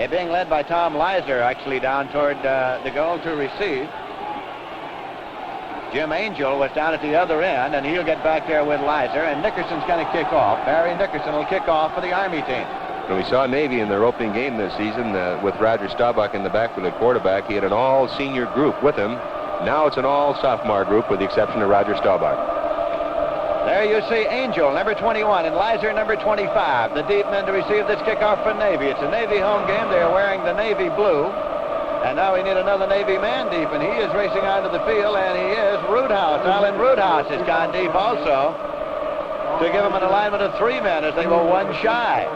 They're being led by Tom Leiser, actually, down toward the goal to receive. Jim Angel was down at the other end, and he'll get back there with Leiser, and Nickerson's going to kick off. Barry Nickerson will kick off for the Army team. And we saw Navy in their opening game this season with Roger Staubach in the backfield at quarterback. He had an all-senior group with him. Now it's an all-sophomore group with the exception of Roger Staubach. There you see Angel, number 21, and Leiser, number 25. The deep men to receive this kickoff for Navy. It's a Navy home game. They are wearing the Navy blue. And now we need another Navy man deep, and he is racing onto the field, and he is Roothouse. Alan Roothouse has gone deep also to give him an alignment of 3 men as they go 1 shy.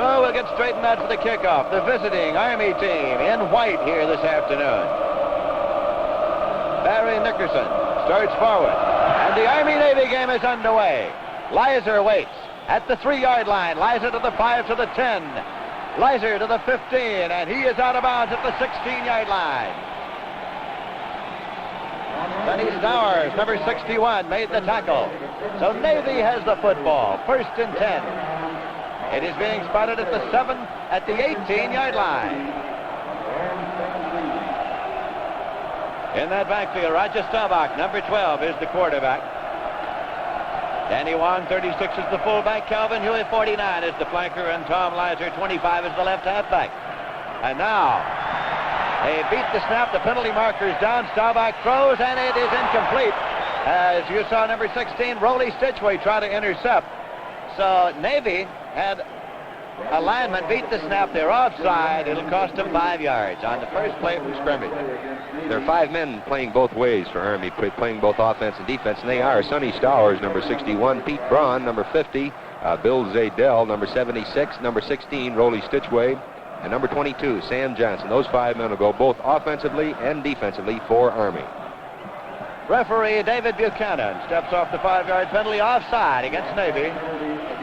So we'll get straightened out for the kickoff. The visiting Army team in white here this afternoon. Barry Nickerson starts forward, and the Army-Navy game is underway. Leiser waits at the 3-yard line. Leiser to the 5, to the 10. Leiser to the 15, and he is out of bounds at the 16-yard line. Sonny Stowers, number 61, made the tackle. So Navy has the football, 1st and 10. It is being spotted at the 7, at the 18-yard line. In that backfield, Roger Staubach, number 12, is the quarterback. Danny Wong, 36, is the fullback. Calvin Huey, 49, is the flanker. And Tom Leiser, 25, is the left halfback. And now, they beat the snap. The penalty marker's down. Staubach throws, and it is incomplete. As you saw, number 16, Roley Stitchway try to intercept. So Navy had a lineman beat the snap. They're offside. It'll cost them 5 yards on the first play from scrimmage. There are 5 men playing both ways for Army, playing both offense and defense, and they are Sonny Stowers, number 61, Pete Braun, number 50, Bill Zadell, number 76, number 16, Roley Stitchway, and number 22, Sam Johnson. Those 5 men will go both offensively and defensively for Army. Referee David Buchanan steps off the 5-yard penalty, offside against Navy.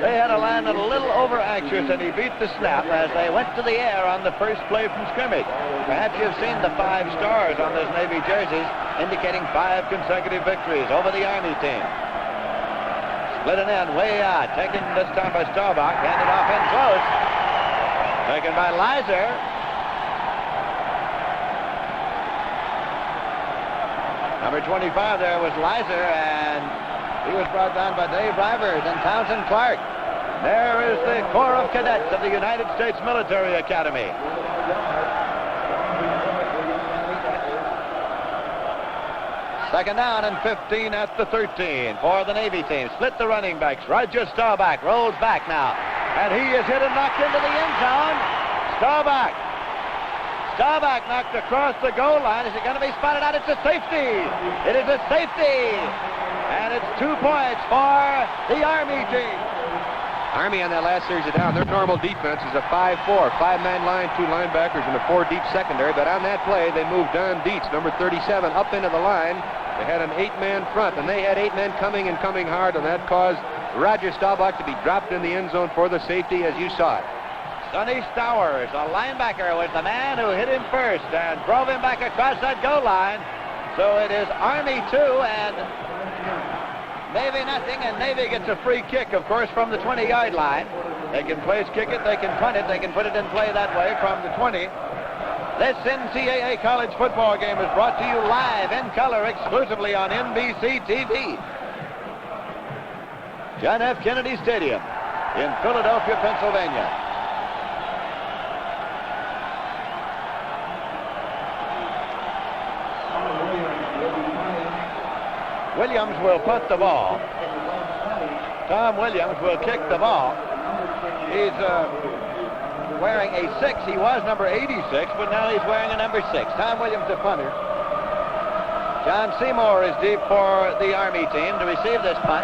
They had a lineman a little over-anxious, and he beat the snap as they went to the air on the first play from scrimmage. Perhaps you've seen the 5 stars on those Navy jerseys, indicating 5 consecutive victories over the Army team. Split an end way out, taken this time by Staubach, handed off in close. Taken by Leiser. Number 25 there was Leiser, and he was brought down by Dave Rivers and Townsend Clark. There is the Corps of Cadets of the United States Military Academy. Second down and 15 at the 13 for the Navy team. Split the running backs. Roger Staubach rolls back now, and he is hit and knocked into the end zone. Staubach knocked across the goal line. Is it going to be spotted out? It's a safety. It is a safety. And it's 2 points for the Army team. Army on that last series of down, their normal defense is a 5-4, 5-man line, 2 linebackers, and a 4-deep secondary. But on that play, they moved Don Dietz, number 37, up into the line. They had an 8-man front, and they had 8 men coming and coming hard, and that caused Roger Staubach to be dropped in the end zone for the safety, as you saw it. Sonny Stowers, a linebacker, was the man who hit him first and drove him back across that goal line. So it is Army 2 and Navy nothing, and Navy gets a free kick, of course, from the 20-yard line. They can place kick it, they can punt it, they can put it in play that way from the 20. This NCAA college football game is brought to you live in color exclusively on NBC TV. John F. Kennedy Stadium in Philadelphia, Pennsylvania. Williams will punt the ball. Tom Williams will kick the ball. He's wearing a 6. He was number 86, but now he's wearing a number 6. Tom Williams, the punter. John Seymour is deep for the Army team to receive this punt.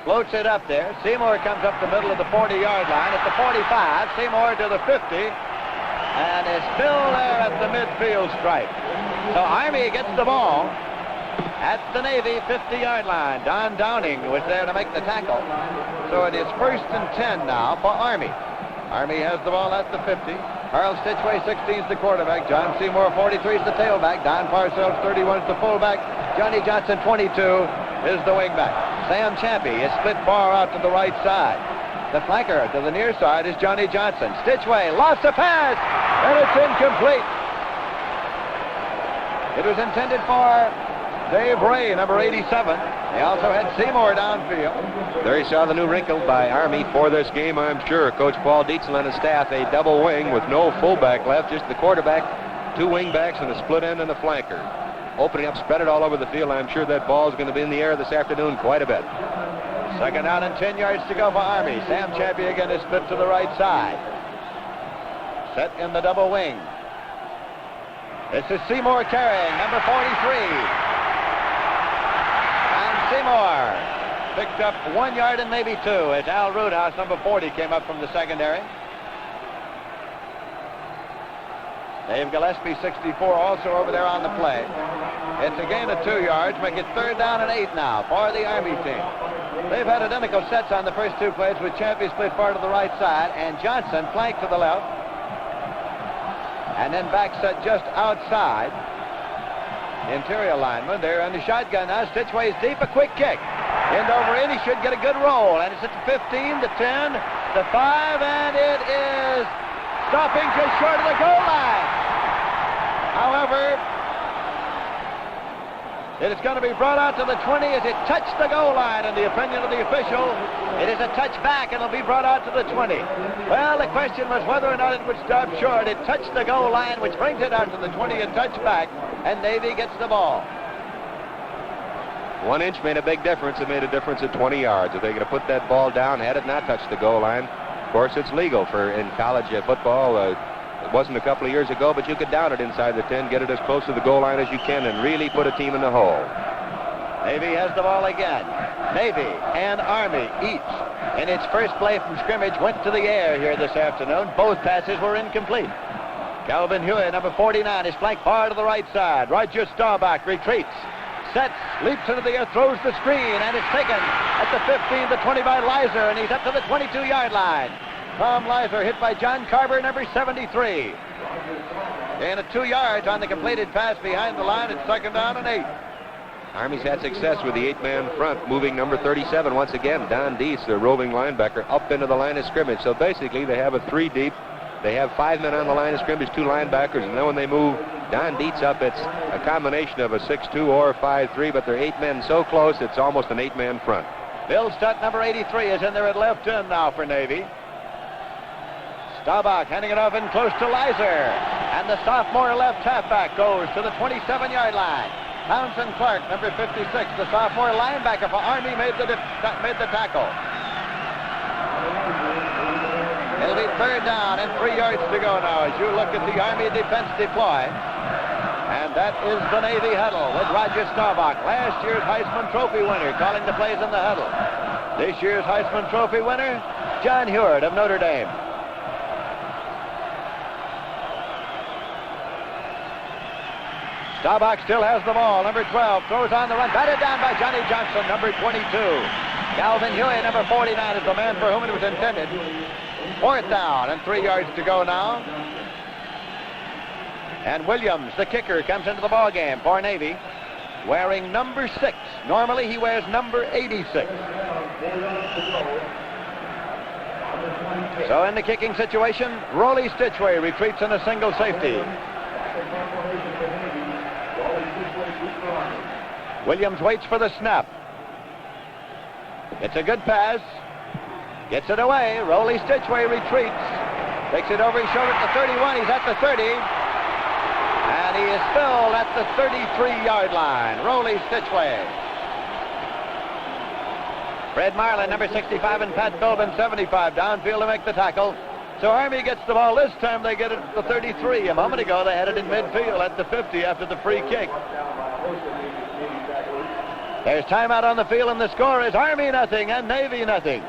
Floats it up there. Seymour comes up the middle of the 40-yard line at the 45. Seymour to the 50. And is still there at the midfield stripe. So Army gets the ball at the Navy 50-yard line. Don Downing was there to make the tackle. So it is 1st and 10 now for Army. Army has the ball at the 50. Carl Stitchway, 16 is the quarterback. John Seymour, 43 is the tailback. Don Parcells, 31 is the fullback. Johnny Johnson, 22 is the wingback. Sam Champy is split far out to the right side. The flanker to the near side is Johnny Johnson. Stitchway lost the pass, and it's incomplete. It was intended for Dave Ray, number 87. They also had Seymour downfield. There you saw the new wrinkle by Army for this game, I'm sure. Coach Paul Dietzel and his staff, a double wing with no fullback left, just the quarterback, 2 wing backs, and a split end and a flanker. Opening up, spread it all over the field. I'm sure that ball is going to be in the air this afternoon quite a bit. Second down and 10 yards to go for Army. Sam Chappie again is split to the right side. Set in the double wing. This is Seymour carrying, number 43. And Seymour picked up 1 yard and maybe 2 as Al Roothouse, number 40, came up from the secondary. Dave Gillespie, 64, also over there on the play. It's a gain of 2 yards, make it 3rd down and 8 now for the Army team. They've had identical sets on the first 2 plays with Chappie split far to the right side and Johnson flanked to the left. And then back set just outside. The interior lineman there on the shotgun now. Stitchway's deep, a quick kick. End over in, he should get a good roll. And it's at the 15, the 10, the 5, and it is stopping just short of the goal line. However, it is going to be brought out to the 20 as it touched the goal line. In the opinion of the official, it is a touchback and it'll be brought out to the 20. Well, the question was whether or not it would stop short. It touched the goal line, which brings it out to the 20, a touchback, and Navy gets the ball. 1 inch made a big difference. It made a difference at 20 yards. If they're going to put that ball down, had it not touched the goal line, of course, it's legal in college football. It wasn't a couple of years ago, but you could down it inside the 10, get it as close to the goal line as you can, and really put a team in the hole. Navy has the ball again. Navy and Army each in its first play from scrimmage went to the air here this afternoon. Both passes were incomplete. Calvin Huey, number 49, is flanked far to the right side. Roger Staubach retreats, sets, leaps into the air, throws the screen, and it's taken at the 15, the 20 by Leiser, and he's up to the 22-yard line. Tom Leiser hit by John Carver, number 73. And at 2 yards on the completed pass behind the line, it's 2nd down and 8. Army's had success with the 8-man front, moving number 37 once again, Don Deese, the roving linebacker, up into the line of scrimmage. So basically they have a 3 deep. They have 5 men on the line of scrimmage, 2 linebackers, and then when they move Don Dietz up, it's a combination of a 6-2 or a 5-3, but they're 8 men so close it's almost an 8-man front. Bill Stutt, number 83, is in there at left end now for Navy. Staubach handing it off in close to Leiser, and the sophomore left halfback goes to the 27-yard line. Townsend Clark, number 56, the sophomore linebacker for Army, made the tackle. It'll be 3rd down and 3 yards to go now as you look at the Army defense deploy. And that is the Navy huddle with Roger Staubach, last year's Heisman Trophy winner, calling the plays in the huddle. This year's Heisman Trophy winner, John Heward of Notre Dame. Staubach still has the ball. Number 12 throws on the run. Batted down by Johnny Johnson, number 22. Calvin Huey, number 49, is the man for whom it was intended. 4th down and 3 yards to go now. And Williams, the kicker, comes into the ball game for Navy, wearing number 6. Normally he wears number 86. So in the kicking situation, Rollie Stitchway retreats in a single safety. Williams waits for the snap. It's a good pass. Gets it away. Rollie Stitchway retreats. Takes it over his shoulder at the 31. He's at the 30. And he is still at the 33-yard line. Rollie Stitchway. Fred Marlin, number 65, and Pat Philbin, 75, downfield to make the tackle. So Army gets the ball. This time they get it at the 33. A moment ago they had it in midfield at the 50 after the free kick. There's timeout on the field, and the score is Army nothing and Navy nothing.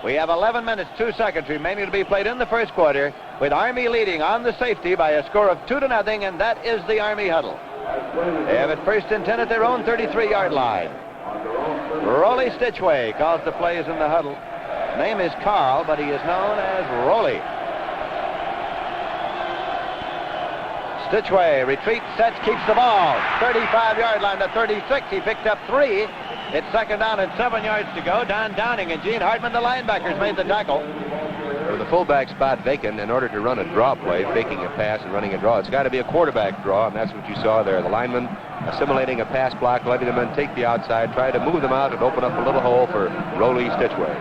We have 11 minutes, 2 seconds remaining to be played in the first quarter, with Army leading on the safety by a score of 2-0, and that is the Army huddle. They have it first and 10 at their own 33-yard line. Rollie Stitchway calls the plays in the huddle. Name is Carl, but he is known as Rollie. Stitchway retreats, sets, keeps the ball. 35-yard line to 36. He picked up 3. It's second down and 7 yards to go. Don Downing and Gene Hartman, the linebackers, made the tackle. With the fullback spot vacant, in order to run a draw play, faking a pass and running a draw, it's got to be a quarterback draw, and that's what you saw there. The lineman assimilating a pass block, letting the men take the outside, try to move them out and open up a little hole for Rollie Stitchway.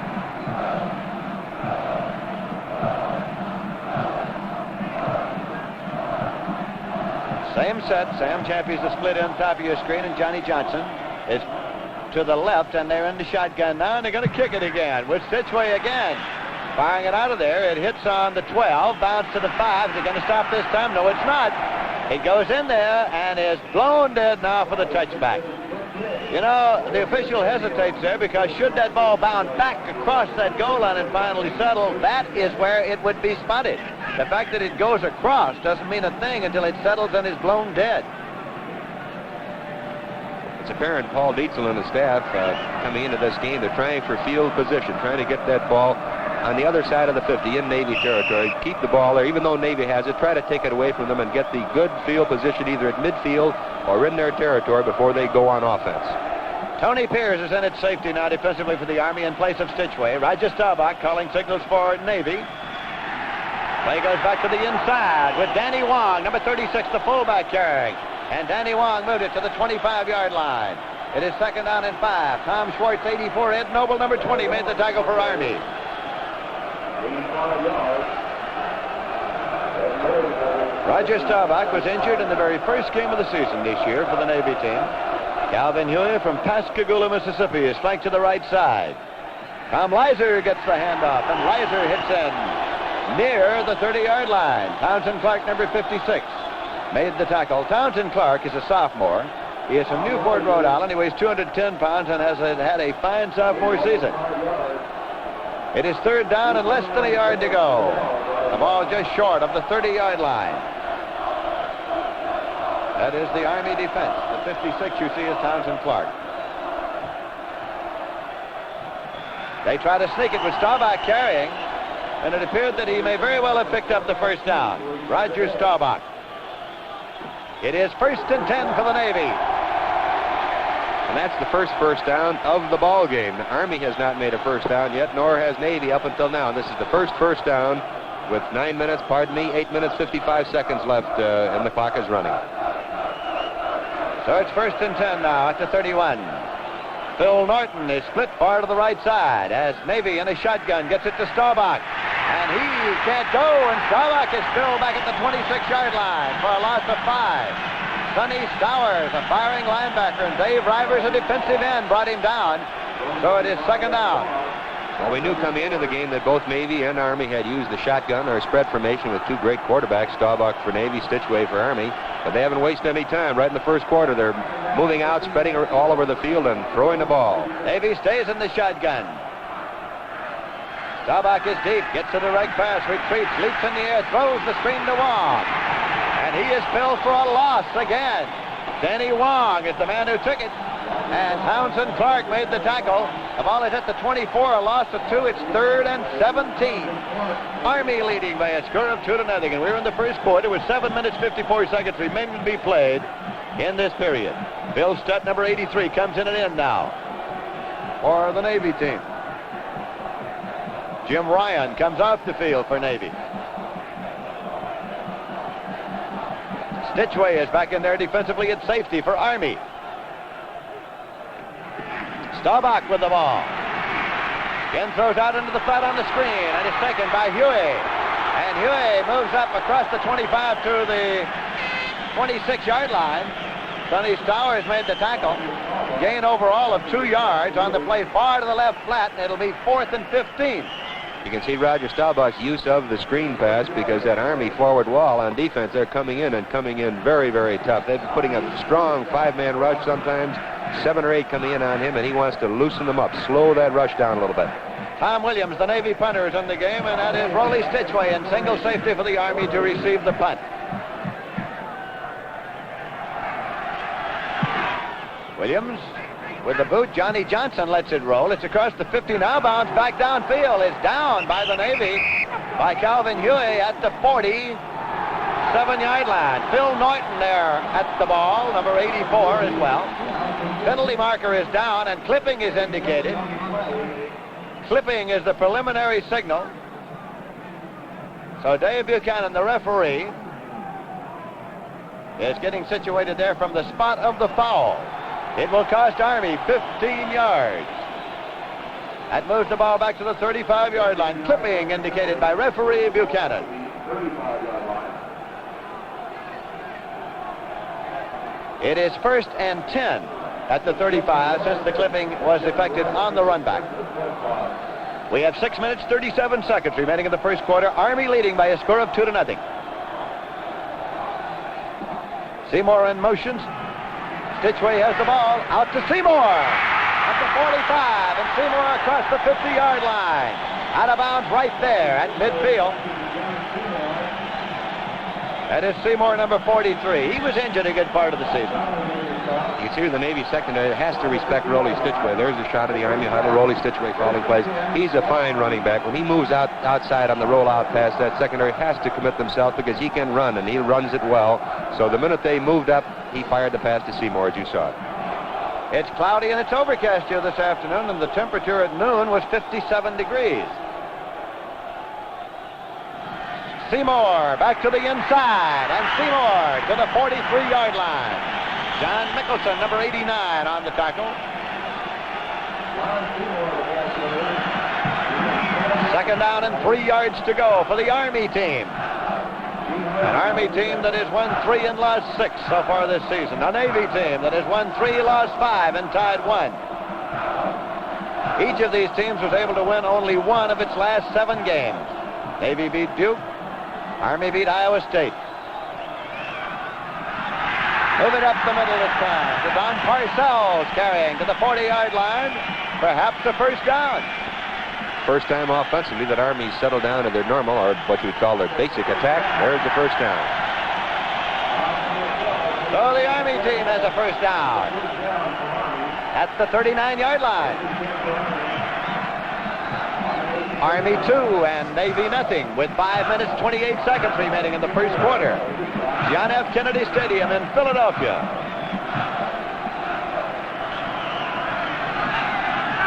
Same set. Sam Champy's the split in top of your screen, and Johnny Johnson is to the left, and they're in the shotgun now, and they're going to kick it again with Stitchway again. Firing it out of there. It hits on the 12, bounce to the 5. Is it going to stop this time? No, it's not. It goes in there and is blown dead now for the touchback. You know, the official hesitates there because should that ball bound back across that goal line and finally settle, that is where it would be spotted. The fact that it goes across doesn't mean a thing until it settles and is blown dead. It's apparent Paul Dietzel and the staff coming into this game, they're trying for field position, trying to get that ball on the other side of the 50 in Navy territory. Keep the ball there, even though Navy has it. Try to take it away from them and get the good field position either at midfield or in their territory before they go on offense. Tony Pierce is in at safety now defensively for the Army in place of Stitchway. Roger Staubach calling signals for Navy. Play goes back to the inside with Danny Wong, number 36, the fullback carrying. And Danny Wong moved it to the 25-yard line. It is second down and 5. Tom Schwartz, 84. Ed Noble, number 20, made the tackle for Army. Roger Staubach was injured in the very first game of the season this year for the Navy team. Calvin Huey from Pascagoula, Mississippi is flanked to the right side. Tom Leiser gets the handoff, and Leiser hits in near the 30-yard line. Townsend Clark, number 56, made the tackle. Townsend Clark is a sophomore. He is from Newport, Rhode Island. He weighs 210 pounds and has had a fine sophomore season. It is third down and less than a yard to go. The ball just short of the 30-yard line. That is the Army defense. The 56 you see is Townsend Clark. They try to sneak it with Staubach carrying, and it appeared that he may very well have picked up the first down. Roger Staubach. It is first and 10 for the Navy. And that's the first down of the ball game. The Army has not made a first down yet, nor has Navy up until now. This is the first down with 8 minutes 55 seconds left, and the clock is running. So it's first and 10 now at the 31. Phil Norton is split far to the right side as Navy in a shotgun gets it to Staubach. And he can't go, and Staubach is still back at the 26-yard line for a loss of 5. Sonny Stowers, a firing linebacker, and Dave Rivers, a defensive end, brought him down. So it is second down. Well, we knew coming into the game that both Navy and Army had used the shotgun or spread formation with two great quarterbacks, Staubach for Navy, Stitchway for Army. But they haven't wasted any time. Right in the first quarter, they're moving out, spreading all over the field, and throwing the ball. Navy stays in the shotgun. Staubach is deep, gets to the right pass, retreats, leaps in the air, throws the screen to Wong. And he is billed for a loss again. Danny Wong is the man who took it. And Townsend Clark made the tackle. The ball is at the 24, a loss of 2. It's third and 17. Army leading by a score of 2-0. And we're in the first quarter with 7 minutes 54 seconds remaining to be played in this period. Bill Stutt, number 83, comes in and in now for the Navy team. Jim Ryan comes off the field for Navy. Stitchway is back in there defensively at safety for Army. Staubach with the ball. Again throws out into the flat on the screen and is taken by Huey. And Huey moves up across the 25 to the 26-yard line. Sonny Stowers made the tackle. Gain overall of 2 yards on the play far to the left flat, and it'll be 4th and 15. You can see Roger Staubach's use of the screen pass because that Army forward wall on defense, they're coming in very, very tough. They've been putting a strong 5-man rush sometimes, 7 or 8 coming in on him, and he wants to loosen them up, slow that rush down a little bit. Tom Williams, the Navy punter, is in the game, and that is Rollie Stitchway in single safety for the Army to receive the punt. Williams with the boot. Johnny Johnson lets it roll. It's across the 50 now, bounce back downfield. It's down by the Navy by Calvin Huey at the 40. 7-yard line. Phil Norton there at the ball, number 84 as well. Penalty marker is down, and clipping is indicated. Clipping is the preliminary signal. So Dave Buchanan, the referee, is getting situated there from the spot of the foul. It will cost Army 15 yards. That moves the ball back to the 35-yard line. Clipping indicated by referee Buchanan. It is 1st and 10 at the 35 since the clipping was effected on the run back. We have 6 minutes, 37 seconds remaining in the first quarter. Army leading by a score of 2-0. Seymour in motion. Stitchway has the ball. Out to Seymour at the 45, and Seymour across the 50-yard line. Out of bounds right there at midfield. That is Seymour, number 43. He was injured a good part of the season. You can see the Navy secondary has to respect Rollie Stitchway. There's a shot of the Army huddle. Rollie Stitchway calling plays. He's a fine running back. When he moves outside on the rollout pass, that secondary has to commit themselves because he can run, and he runs it well. So the minute they moved up, he fired the pass to Seymour, as you saw it. It's cloudy and it's overcast here this afternoon, and the temperature at noon was 57 degrees. Seymour back to the inside, and Seymour to the 43-yard line. John Mickelson, number 89, on the tackle. Second down and 3 yards to go for the Army team. An Army team that has won 3 and lost 6 so far this season. A Navy team that has won 3, lost 5, and tied 1. Each of these teams was able to win only one of its last 7 games. Navy beat Duke. Army beat Iowa State. Moving up the middle this time. To Don Parcells carrying to the 40-yard line. Perhaps a first down. First time offensively that Army settled down to their normal, or what you would call their basic attack. There's the first down. So the Army team has a first down. At the 39-yard line. Army 2 and Navy nothing with 5 minutes, 28 seconds remaining in the first quarter. John F. Kennedy Stadium in Philadelphia.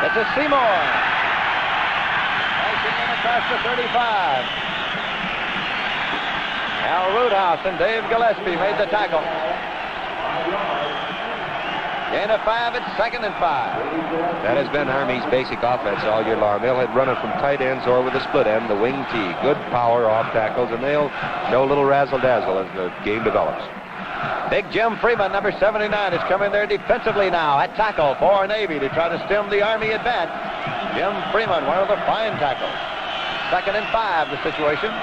This is Seymour. Racing in across the 35. Al Roothouse and Dave Gillespie made the tackle. Gain of 5, it's 2nd and 5. That has been Army's basic offense all year long. They'll hit running from tight ends or with a split end, the wing tee. Good power off tackles, and they'll show a little razzle-dazzle as the game develops. Big Jim Freeman, number 79, is coming there defensively now at tackle for Navy to try to stem the Army advance. Jim Freeman, one of the fine tackles. 2nd and 5, the situation.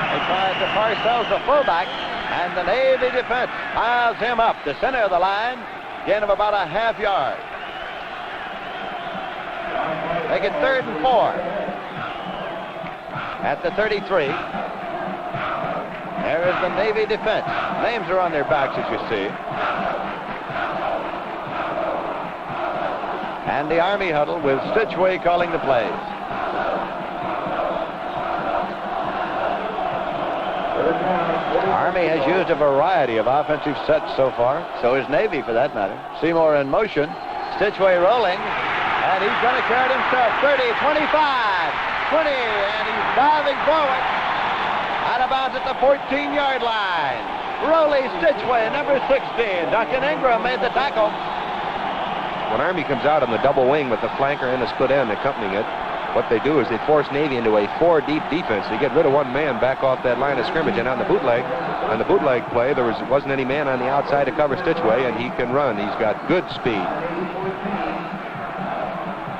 They tried to Parcells, the fullback, and the Navy defense piles him up the center of the line. Gain of about a half yard. Make it 3rd and 4. At the 33. There is the Navy defense. Names are on their backs, as you see. And the Army huddle with Stitchway calling the plays. Army has used a variety of offensive sets so far. So is Navy, for that matter. Seymour in motion. Stitchway rolling. And he's going to carry it himself. 30, 25, 20, and he's diving forward. Out of bounds at the 14-yard line. Rollie Stitchway, number 16. Duncan Ingram made the tackle. When Army comes out on the double wing with the flanker and the split end accompanying it, what they do is they force Navy into a 4-deep defense. They get rid of one man back off that line of scrimmage, and on the bootleg play, there wasn't any man on the outside to cover Stitchway, and he can run. He's got good speed.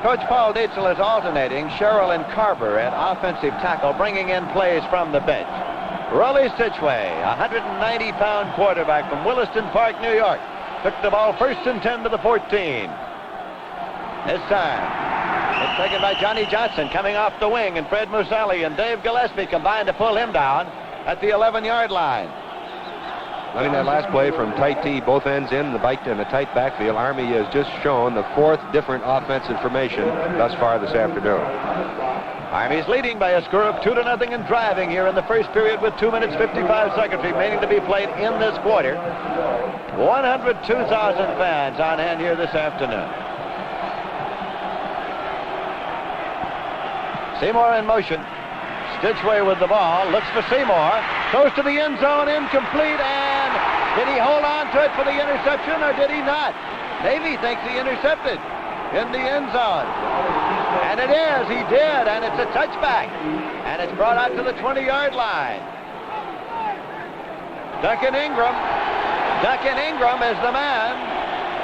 Coach Paul Dietzel is alternating Sherrill and Carver at offensive tackle, bringing in plays from the bench. Rollie Stitchway, a 190-pound quarterback from Williston Park, New York, took the ball 1st and 10 to the 14. This time, it's taken by Johnny Johnson coming off the wing, and Fred Muselli and Dave Gillespie combined to pull him down at the 11-yard line. Running that last play from tight T, both ends in the tight backfield. Army has just shown the 4th different offensive formation thus far this afternoon. Army's leading by a score of 2-0 and driving here in the first period with 2 minutes 55 seconds remaining to be played in this quarter. 102,000 fans on hand here this afternoon. Seymour in motion. Stitchway with the ball, looks for Seymour, goes to the end zone, incomplete, and did he hold on to it for the interception or did he not? Navy thinks he intercepted in the end zone. And it is, he did, and it's a touchback. And it's brought out to the 20-yard line. Duncan Ingram is the man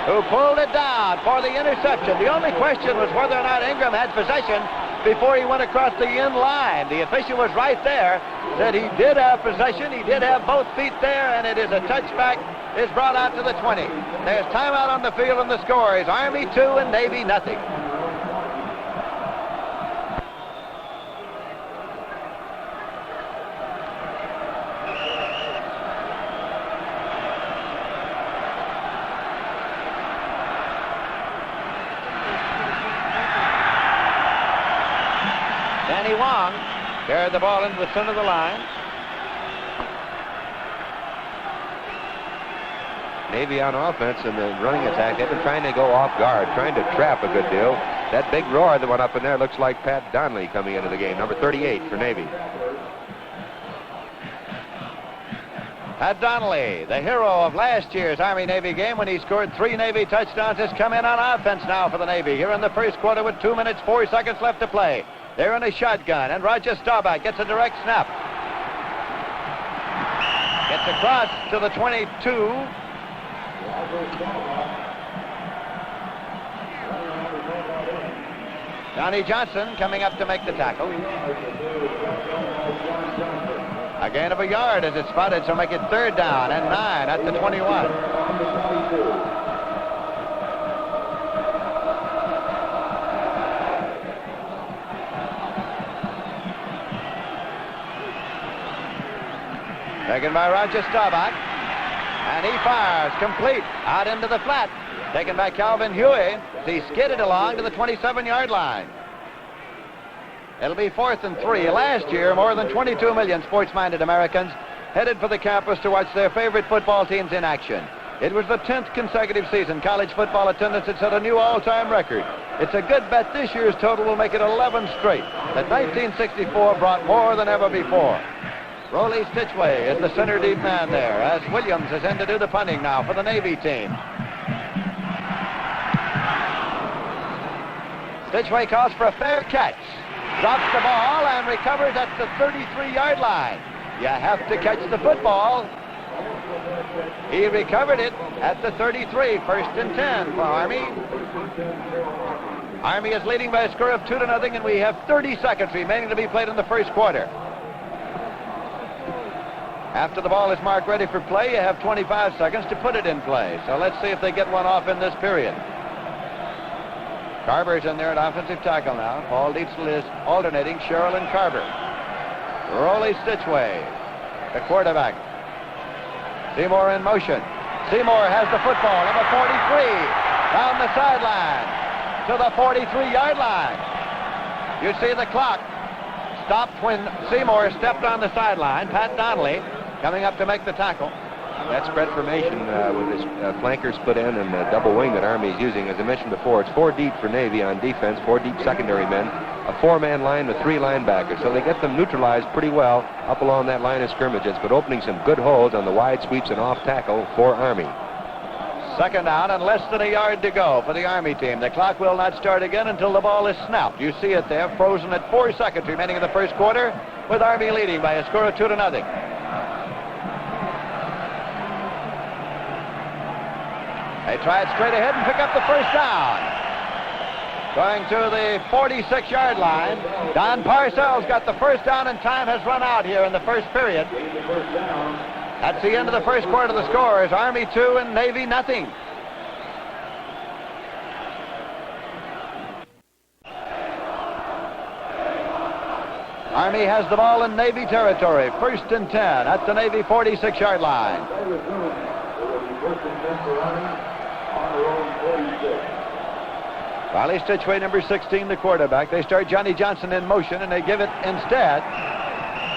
who pulled it down for the interception. The only question was whether or not Ingram had possession before he went across the end line. The official was right there, said he did have possession, he did have both feet there, and it is a touchback. It's brought out to the 20. There's timeout on the field, and the score is Army 2 and Navy nothing. Danny Wong carried the ball into the center of the line. Navy on offense in the running attack. They've been trying to go off guard, trying to trap a good deal. That big roar that went up in there looks like Pat Donnelly coming into the game, number 38 for Navy. Pat Donnelly, the hero of last year's Army-Navy game when he scored 3 Navy touchdowns, has come in on offense now for the Navy here in the first quarter with 2 minutes 4 seconds left to play. They're in a shotgun, and Roger Staubach gets a direct snap. Gets across to the 22. Johnny Johnson coming up to make the tackle. A gain of a yard as it's spotted, so make it 3rd down and 9 at the 21. Taken by Roger Staubach. And he fires complete out into the flat. Taken by Calvin Huey. He skidded along to the 27-yard line. It'll be 4th and 3. Last year, more than 22 million sports-minded Americans headed for the campus to watch their favorite football teams in action. It was the 10th consecutive season college football attendance had set a new all-time record. It's a good bet this year's total will make it 11 straight. That 1964 brought more than ever before. Roley Stitchway is the center deep man there as Williams is in to do the punting now for the Navy team. Stitchway calls for a fair catch. Drops the ball and recovers at the 33-yard line. You have to catch the football. He recovered it at the 33, 1st and 10 for Army. Army is leading by a score of 2-0, and we have 30 seconds remaining to be played in the first quarter. After the ball is marked ready for play, you have 25 seconds to put it in play. So let's see if they get one off in this period. Carver's in there at offensive tackle now. Paul Dietzel is alternating Sherrill and Carver. Roley Stitchway, the quarterback. Seymour in motion. Seymour has the football, number 43, down the sideline to the 43-yard line. You see the clock stopped when Seymour stepped on the sideline. Pat Donnelly coming up to make the tackle. That spread formation with his flankers put in and the double wing that Army is using, as I mentioned before, it's 4 deep for Navy on defense, 4 deep secondary men, a 4-man line with 3 linebackers. So they get them neutralized pretty well up along that line of scrimmages, but opening some good holes on the wide sweeps and off tackle for Army. 2nd down and less than a yard to go for the Army team. The clock will not start again until the ball is snapped. You see it there, frozen at 4 seconds remaining in the first quarter, with Army leading by a score of 2-0. They try it straight ahead and pick up the first down. Going to the 46-yard line. Don Parcells got the first down, and time has run out here in the first period. That's the end of the first quarter. The score is Army 2 and Navy nothing. Army has the ball in Navy territory. 1st and 10 at the Navy 46-yard line. Riley Stitchway, number 16, the quarterback. They start Johnny Johnson in motion, and they give it instead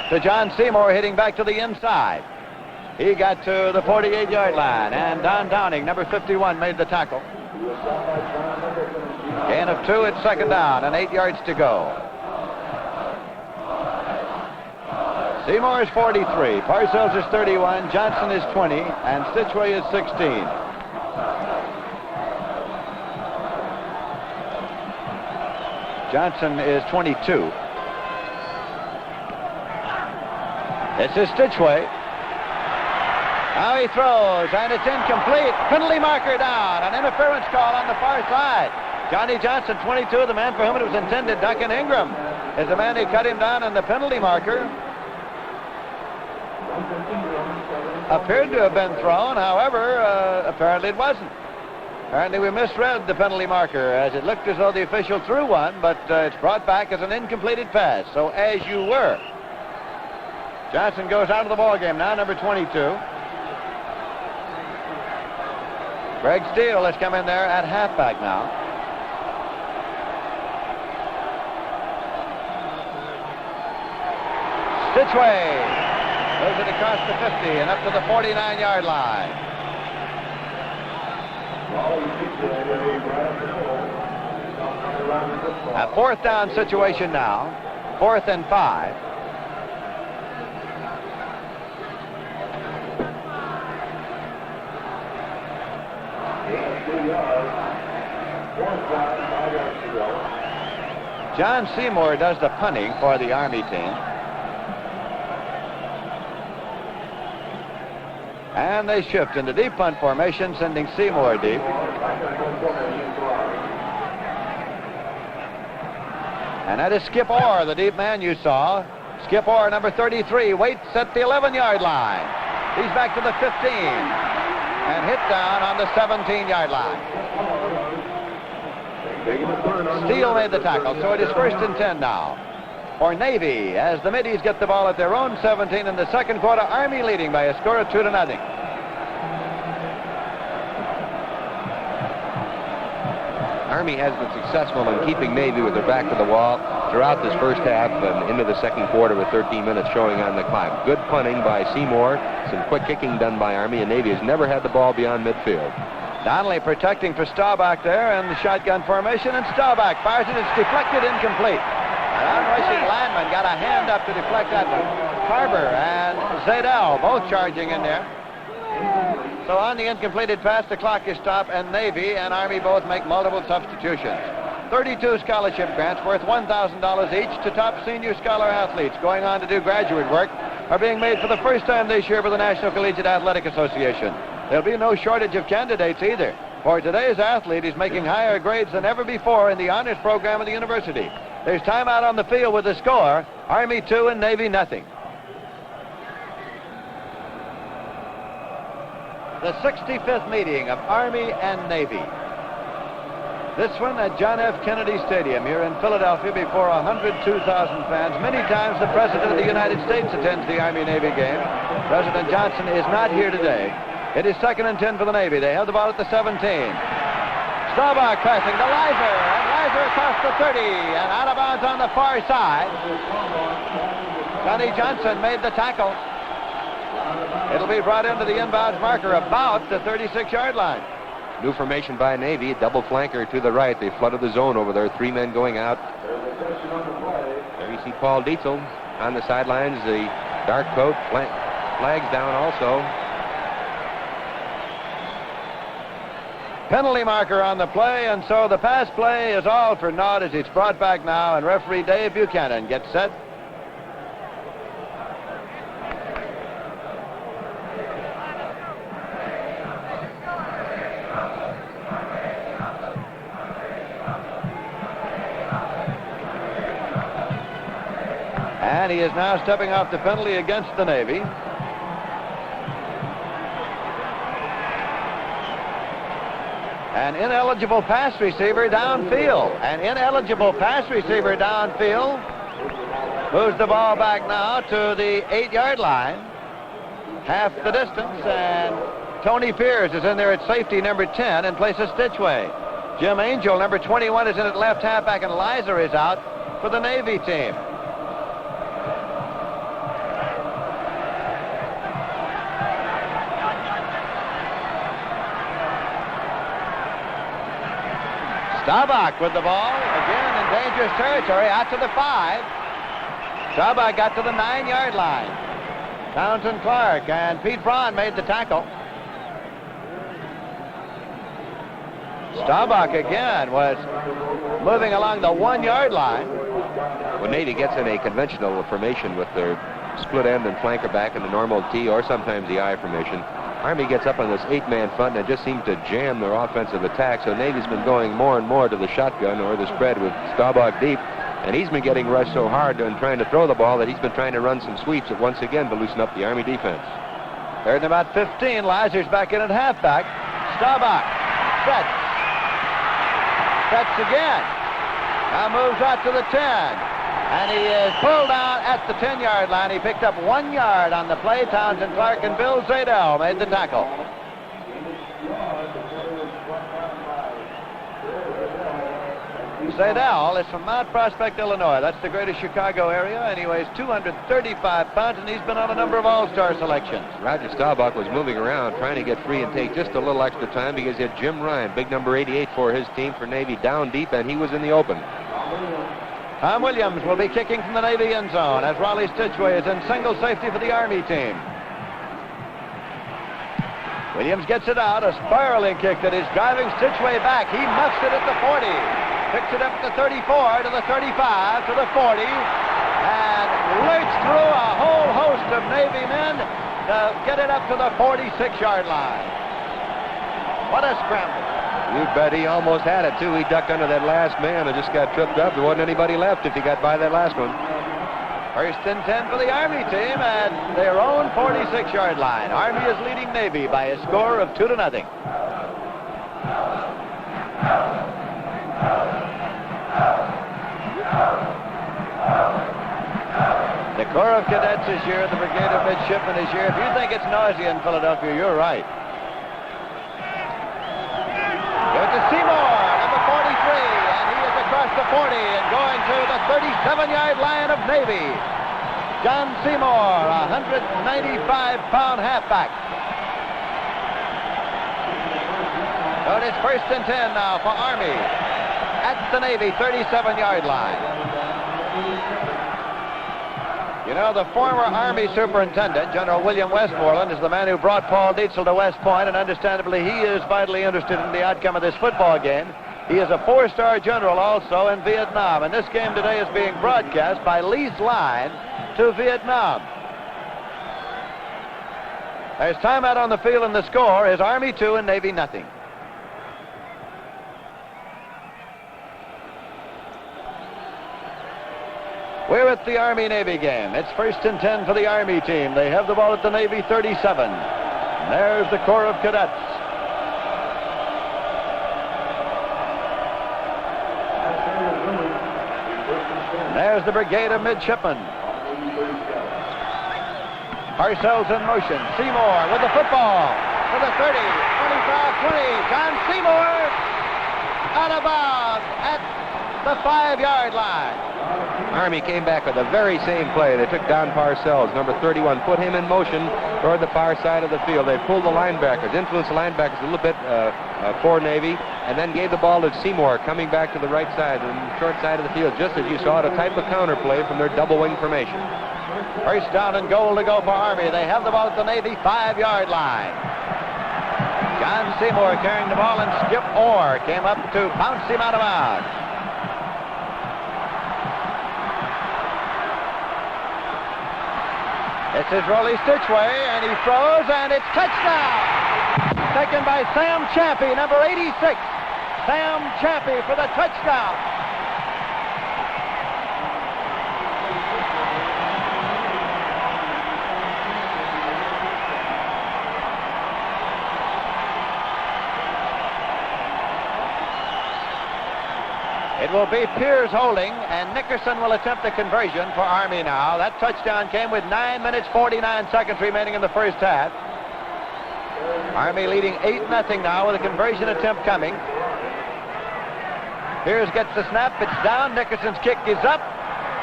to John Seymour, hitting back to the inside. He got to the 48-yard line, and Don Downing, number 51, made the tackle. Gain of 2 at second down, and 8 yards to go. Seymour is 43, Parcells is 31, Johnson is 20, and Stitchway is 16. Johnson is 22. This is Stitchway. Now he throws, and it's incomplete. Penalty marker down. An interference call on the far side. Johnny Johnson, 22, the man for whom it was intended, Duncan Ingram, is the man who cut him down, and the penalty marker appeared to have been thrown. However, apparently it wasn't. Apparently we misread the penalty marker, as it looked as though the official threw one, but it's brought back as an incompleted pass. So as you were. Johnson goes out of the ball game now, number 22. Greg Steele has come in there at halfback now. Stitchway moves it across the 50 and up to the 49-yard line. A fourth down situation now. 4th and 5. John Seymour does the punting for the Army team. And they shift into deep punt formation, sending Seymour deep. And that is Skip Orr, the deep man you saw. Skip Orr, number 33, waits at the 11-yard line. He's back to the 15 and hit down on the 17-yard line. Steele made the tackle, so it is 1st and 10 now for Navy, as the Middies get the ball at their own 17 in the second quarter. Army leading by a score of 2-0. Army has been successful in keeping Navy with their back to the wall throughout this first half and into the second quarter with 13 minutes showing on the clock. Good punting by Seymour, some quick kicking done by Army, and Navy has never had the ball beyond midfield. Donnelly protecting for Staubach there in the shotgun formation, and Staubach fires it. It's deflected, incomplete. An onrushing lineman got a hand up to deflect that one. Carver and Zadell both charging in there. So on the incompleted pass, the clock is stopped, and Navy and Army both make multiple substitutions. 32 scholarship grants worth $1,000 each to top senior scholar athletes going on to do graduate work are being made for the first time this year by the National Collegiate Athletic Association. There'll be no shortage of candidates either, for today's athlete is making higher grades than ever before in the honors program of the university. There's time out on the field with the score, Army 2 and Navy nothing. The 65th meeting of Army and Navy. This one at John F. Kennedy Stadium here in Philadelphia before 102,000 fans. Many times the President of the United States attends the Army-Navy game. President Johnson is not here today. It is 2nd and 10 for the Navy. They have the ball at the 17. Staubach passing to Leiser, and Leiser across the 30 and out of bounds on the far side. Johnny Johnson made the tackle. It'll be brought into the inbounds marker about the 36-yard line. New formation by Navy, double flanker to the right. They flooded the zone over there, 3 men going out. There you see Paul Dietzel on the sidelines, the dark coat, flags down also. Penalty marker on the play, and so the pass play is all for naught as it's brought back now, and referee Dave Buchanan gets set. And he is now stepping off the penalty against the Navy. An ineligible pass receiver downfield. An ineligible pass receiver downfield. Moves the ball back now to the 8-yard line. Half the distance, and Tony Pierce is in there at safety number 10 in place of Stitchway. Jim Angel, number 21, is in at left halfback, and Lizer is out for the Navy team. Staubach with the ball, again in dangerous territory, out to the 5. Staubach got to the 9-yard line. Townsend Clark and Pete Braun made the tackle. Staubach again was moving along the 1-yard line. When Navy gets in a conventional formation with their split end and flanker back in the normal T or sometimes the I formation, Army gets up on this 8-man front and it just seems to jam their offensive attack. So Navy's been going more and more to the shotgun or the spread with Staubach deep. And he's been getting rushed so hard and trying to throw the ball that he's been trying to run some sweeps once again to loosen up the Army defense. Third and about 15. Lizer's back in at halfback. Staubach sets. Sets again. Now moves out to the 10. And he is pulled down at the 10-yard line. He picked up 1 yard on the play. Townsend Clark and Bill Zadell made the tackle. Zadell is from Mount Prospect, Illinois. That's the greater Chicago area, and he weighs 235 pounds, and he's been on a number of all-star selections. Roger Staubach was moving around, trying to get free and take just a little extra time because he had Jim Ryan, big number 88 for his team for Navy, down deep, and he was in the open. Tom Williams will be kicking from the Navy end zone as Raleigh Stitchway is in single safety for the Army team. Williams gets it out, a spiraling kick that is driving Stitchway back. He muffs it at the 40. Picks it up at the 34, to the 35, to the 40, and lurched through a whole host of Navy men to get it up to the 46-yard line. What a scramble. You bet he almost had it, too. He ducked under that last man and just got tripped up. There wasn't anybody left if he got by that last one. First and 10 for the Army team at their own 46-yard line. Army is leading Navy by a score of 2-0. The Corps of Cadets is here, the Brigade of Midshipmen is here. If you think it's noisy in Philadelphia, you're right. Here's to Seymour, number 43, and he is across the 40 and going to the 37-yard line of Navy. John Seymour, a 195-pound halfback. So it is first and 10 now for Army at the Navy 37-yard line. You know, the former Army superintendent, General William Westmoreland, is the man who brought Paul Dietzel to West Point, and understandably he is vitally interested in the outcome of this football game. He is a 4-star general also in Vietnam, and this game today is being broadcast by Lee's Line to Vietnam. There's timeout on the field, and the score is Army 2 and Navy nothing. We're at the Army-Navy game. It's first and 10 for the Army team. They have the ball at the Navy 37. And there's the Corps of Cadets. And there's the Brigade of Midshipmen. Parcells in motion. Seymour with the football to the 30, 25, 20. John Seymour out of bounds at the 5-yard line. Army came back with the very same play. They took Don Parcells, number 31, put him in motion toward the far side of the field. They pulled the linebackers, influenced the linebackers a little bit for Navy, and then gave the ball to Seymour coming back to the right side, the short side of the field, just as you saw it, a type of counterplay from their double wing formation. First down and goal to go for Army. They have the ball at the Navy 5-yard line. John Seymour carrying the ball, and Skip Orr came up to bounce him out of bounds. This is Rollie Stitchway, and he throws, and it's touchdown! Taken by Sam Chappie, number 86. Sam Chappie for the touchdown. It will be Piers holding, and Nickerson will attempt the conversion for Army now. That touchdown came with 9 minutes, 49 seconds remaining in the first half. Army leading 8-0 now with a conversion attempt coming. Pierce gets the snap. It's down. Nickerson's kick is up.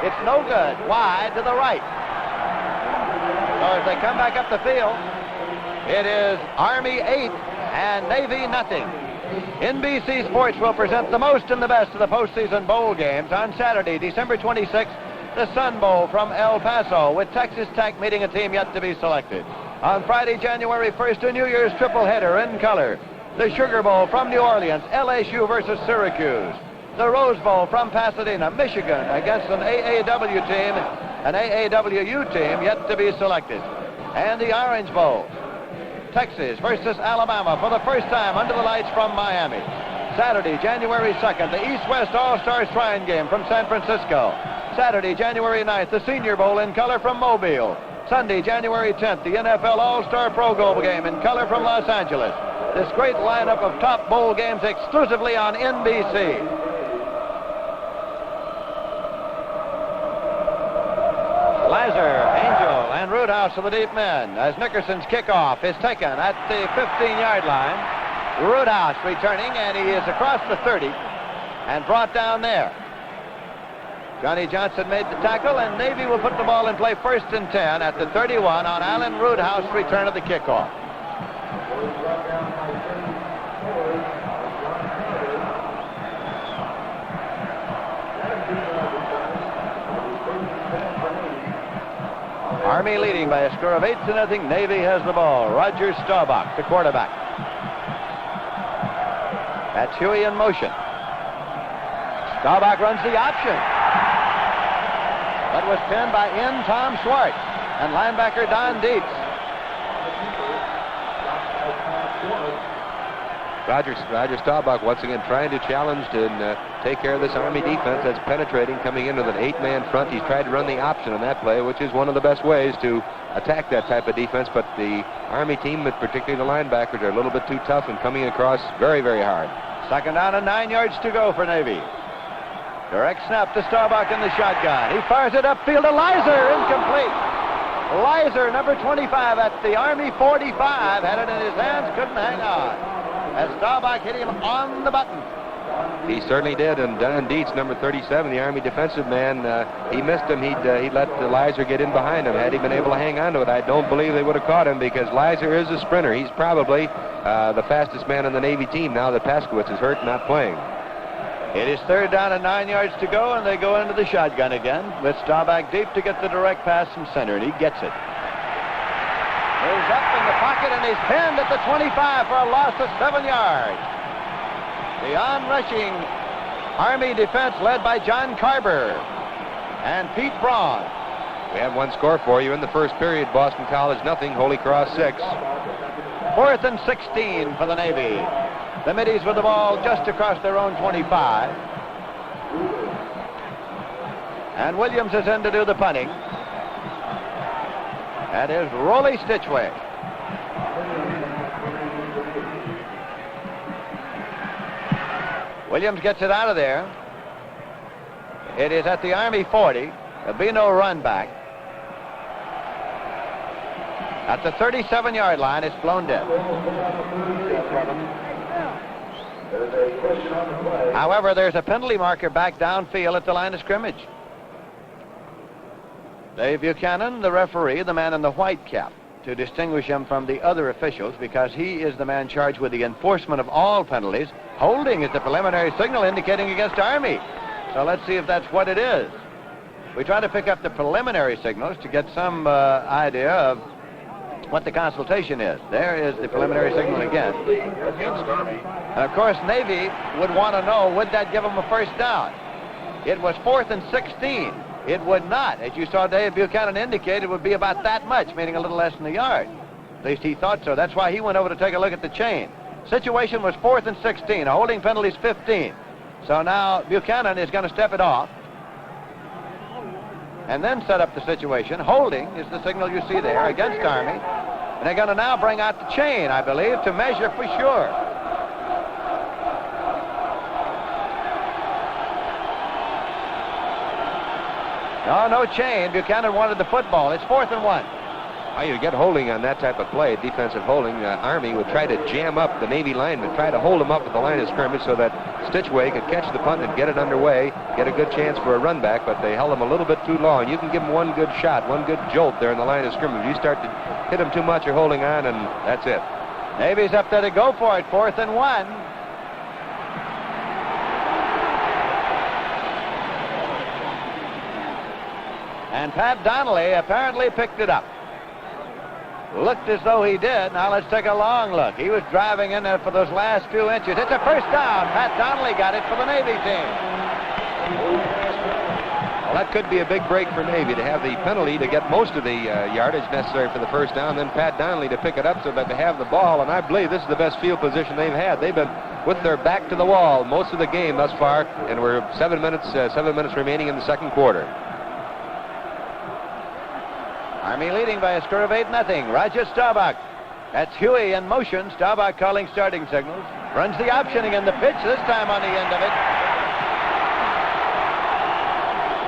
It's no good. Wide to the right. So as they come back up the field, it is Army 8 and Navy nothing. NBC Sports will present the most and the best of the postseason bowl games on Saturday, December 26th, the Sun Bowl from El Paso, with Texas Tech meeting a team yet to be selected. On Friday, January 1st, a New Year's triple-header in color. The Sugar Bowl from New Orleans, LSU versus Syracuse. The Rose Bowl from Pasadena, Michigan, against an AAW team, an AAWU team yet to be selected. And the Orange Bowl, Texas versus Alabama for the first time under the lights from Miami. Saturday, January 2nd, the East-West All-Star Shrine Game from San Francisco. Saturday, January 9th, the Senior Bowl in color from Mobile. Sunday, January 10th, the NFL All-Star Pro Bowl game in color from Los Angeles. This great lineup of top bowl games exclusively on NBC. Lizer, Angel, and Roothouse of the deep men as Nickerson's kickoff is taken at the 15-yard line. Roothouse returning, and he is across the 30 and brought down there. Johnny Johnson made the tackle, and Navy will put the ball in play 1st and 10 at the 31 on Alan Roothouse return of the kickoff. Army leading by a score of 8-0. Navy has the ball. Roger Staubach, the quarterback. That's Huey in motion. Staubach runs the option. That was pinned by Tom Schwartz and linebacker Don Dietz. Roger Staubach once again trying to challenge and take care of this Army defense that's penetrating, coming in with an 8-man front. He's tried to run the option on that play, which is one of the best ways to attack that type of defense, but the Army team, particularly the linebackers, are a little bit too tough and coming across very, very hard. 2nd down and 9 yards to go for Navy. Direct snap to Staubach in the shotgun. He fires it upfield to Lizer, incomplete. Lizer, number 25 at the Army 45, had it in his hands, couldn't hang on. As Staubach hit him on the button. He certainly did, and Don Dietz, number 37, the Army defensive man, he missed him. He'd let Lizer get in behind him. Had he been able to hang on to it, I don't believe they would have caught him, because Lizer is a sprinter. He's probably the fastest man on the Navy team now that Paskowitz is hurt and not playing. It is 3rd down and 9 yards to go, and they go into the shotgun again with Staubach deep to get the direct pass from center, and he gets it. Moves up in the pocket, and he's pinned at the 25 for a loss of 7 yards. The on-rushing Army defense led by John Carver and Pete Braun. We have one score for you in the first period. Boston College nothing, Holy Cross 6. 4th and 16 for the Navy. The Middies with the ball just across their own 25. And Williams is in to do the punting. That is Rolly Stitchway. Williams gets it out of there. It is at the Army 40. There'll be no run back. At the 37-yard line, it's blown dead. However, there's a penalty marker back downfield at the line of scrimmage. Dave Buchanan, the referee, the man in the white cap, to distinguish him from the other officials, because he is the man charged with the enforcement of all penalties. Holding is the preliminary signal indicating against Army. So let's see if that's what it is. We try to pick up the preliminary signals to get some idea of what the consultation is. There is the preliminary signal again. And of course, Navy would want to know, would that give them a first down? It was 4th and 16. It would not. As you saw Dave Buchanan indicate, it would be about that much, meaning a little less than a yard. At least he thought so. That's why he went over to take a look at the chain. Situation was 4th and 16. A holding penalty is 15. So now Buchanan is going to step it off and then set up the situation. Holding is the signal you see there against Army. And they're going to now bring out the chain, I believe, to measure for sure. No chain. Buchanan wanted the football. It's 4th and 1. Well, you get holding on that type of play, defensive holding. Army would try to jam up the Navy linemen, try to hold them up at the line of scrimmage so that Stitchway could catch the punt and get it underway, get a good chance for a run back, but they held them a little bit too long. You can give them one good shot, one good jolt there in the line of scrimmage. You start to hit them too much, you're holding on, and that's it. Navy's up there to go for it, 4th and 1. And Pat Donnelly apparently picked it up. Looked as though he did. Now let's take a long look. He was driving in there for those last few inches. It's a first down. Pat Donnelly got it for the Navy team. Well, that could be a big break for Navy to have the penalty to get most of the yardage necessary for the first down, then Pat Donnelly to pick it up so that they have the ball. And I believe this is the best field position they've had. They've been with their back to the wall most of the game thus far, and we're 7 minutes remaining in the second quarter. Army leading by a score of 8-0. Roger Staubach. That's Huey in motion. Staubach calling starting signals. Runs the optioning in the pitch, this time on the end of it.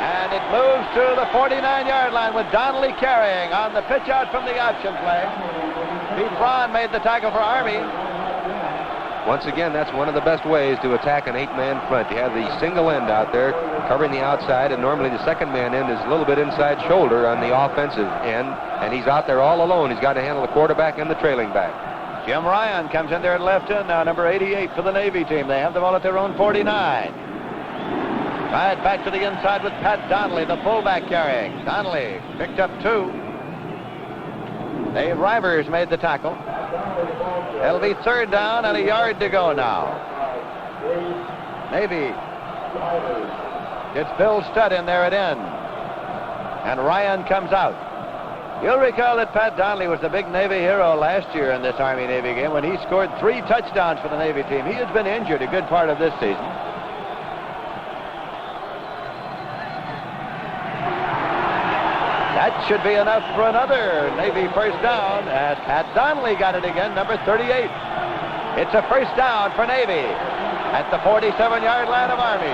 And it moves to the 49-yard line with Donnelly carrying on the pitch out from the option play. Pete Braun made the tackle for Army. Once again, that's one of the best ways to attack an 8-man front. You have the single end out there covering the outside, and normally the second man end is a little bit inside shoulder on the offensive end, and he's out there all alone. He's got to handle the quarterback and the trailing back. Jim Ryan comes in there at left end now, number 88 for the Navy team. They have the ball at their own 49. Right back to the inside with Pat Donnelly, the fullback carrying. Donnelly picked up 2. Dave Rivers made the tackle. It'll be 3rd down and a yard to go now. Navy gets Bill Studd in there at end. And Ryan comes out. You'll recall that Pat Donnelly was the big Navy hero last year in this Army-Navy game when he scored 3 touchdowns for the Navy team. He has been injured a good part of this season. That should be enough for another Navy first down as Pat Donnelly got it again, number 38. It's a first down for Navy at the 47-yard line of Army.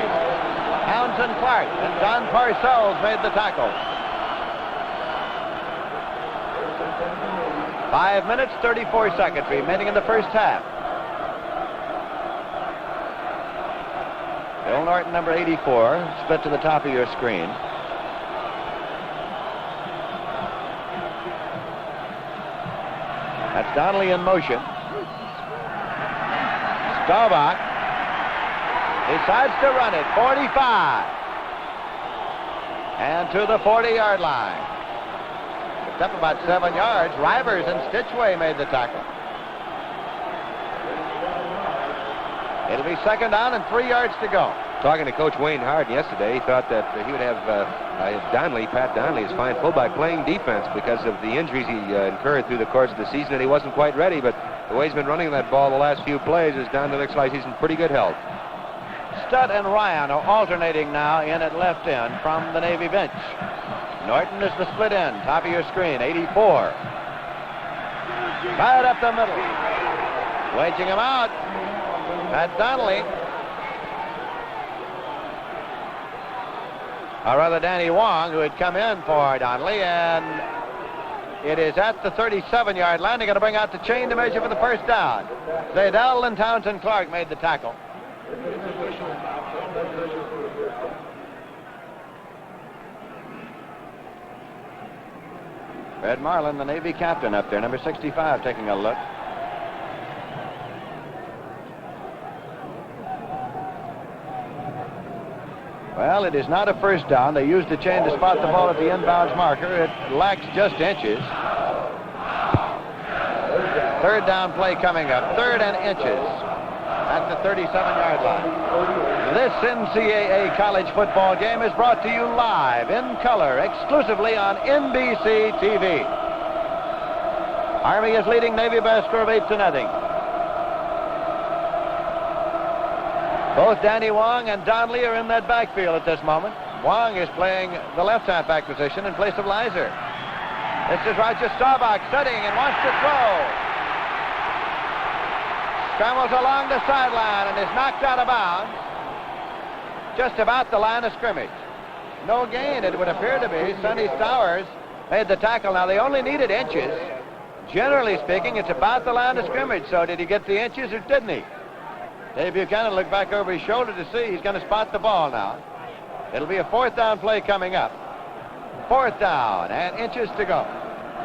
Townsend Clark and Don Parcells made the tackle. 5 minutes, 34 seconds remaining in the first half. Bill Norton, number 84, split to the top of your screen. That's Donnelly in motion. Staubach decides to run it, 45. And to the 40-yard line. It's up about 7 yards. Rivers and Stitchway made the tackle. It'll be 2nd down and 3 yards to go. Talking to Coach Wayne Hard yesterday, he thought that he would have Pat Donnelly, his fine fullback, playing defense because of the injuries he incurred through the course of the season, and he wasn't quite ready. But the way he's been running that ball the last few plays is Donnelly looks like he's in pretty good health. Studd and Ryan are alternating now in at left end from the Navy bench. Norton is the split end, top of your screen, 84. Right up the middle. Wedging him out. Pat Donnelly. Or rather, Danny Wong, who had come in for Donnelly, and it is at the 37-yard line. They're going to bring out the chain to measure for the first down. Zaydell and Townsend Clark made the tackle. Fred Marlin, the Navy captain, up there, number 65, taking a look. Well, it is not a first down. They used the chain to spot the ball at the inbounds marker. It lacks just inches. 3rd down play coming up. 3rd and inches at the 37-yard line. This NCAA college football game is brought to you live in color, exclusively on NBC TV. Army is leading Navy by a score of 8-0. Both Danny Wong and Donnelly are in that backfield at this moment. Wong is playing the left halfback position in place of Leiser. This is Roger Staubach studying and wants to throw. Scrambles along the sideline and is knocked out of bounds. Just about the line of scrimmage. No gain, it would appear to be. Sonny Stowers made the tackle. Now, they only needed inches. Generally speaking, it's about the line of scrimmage. So did he get the inches or didn't he? Dave Buchanan looked back over his shoulder to see. He's going to spot the ball now. It'll be a 4th down play coming up. 4th down and inches to go.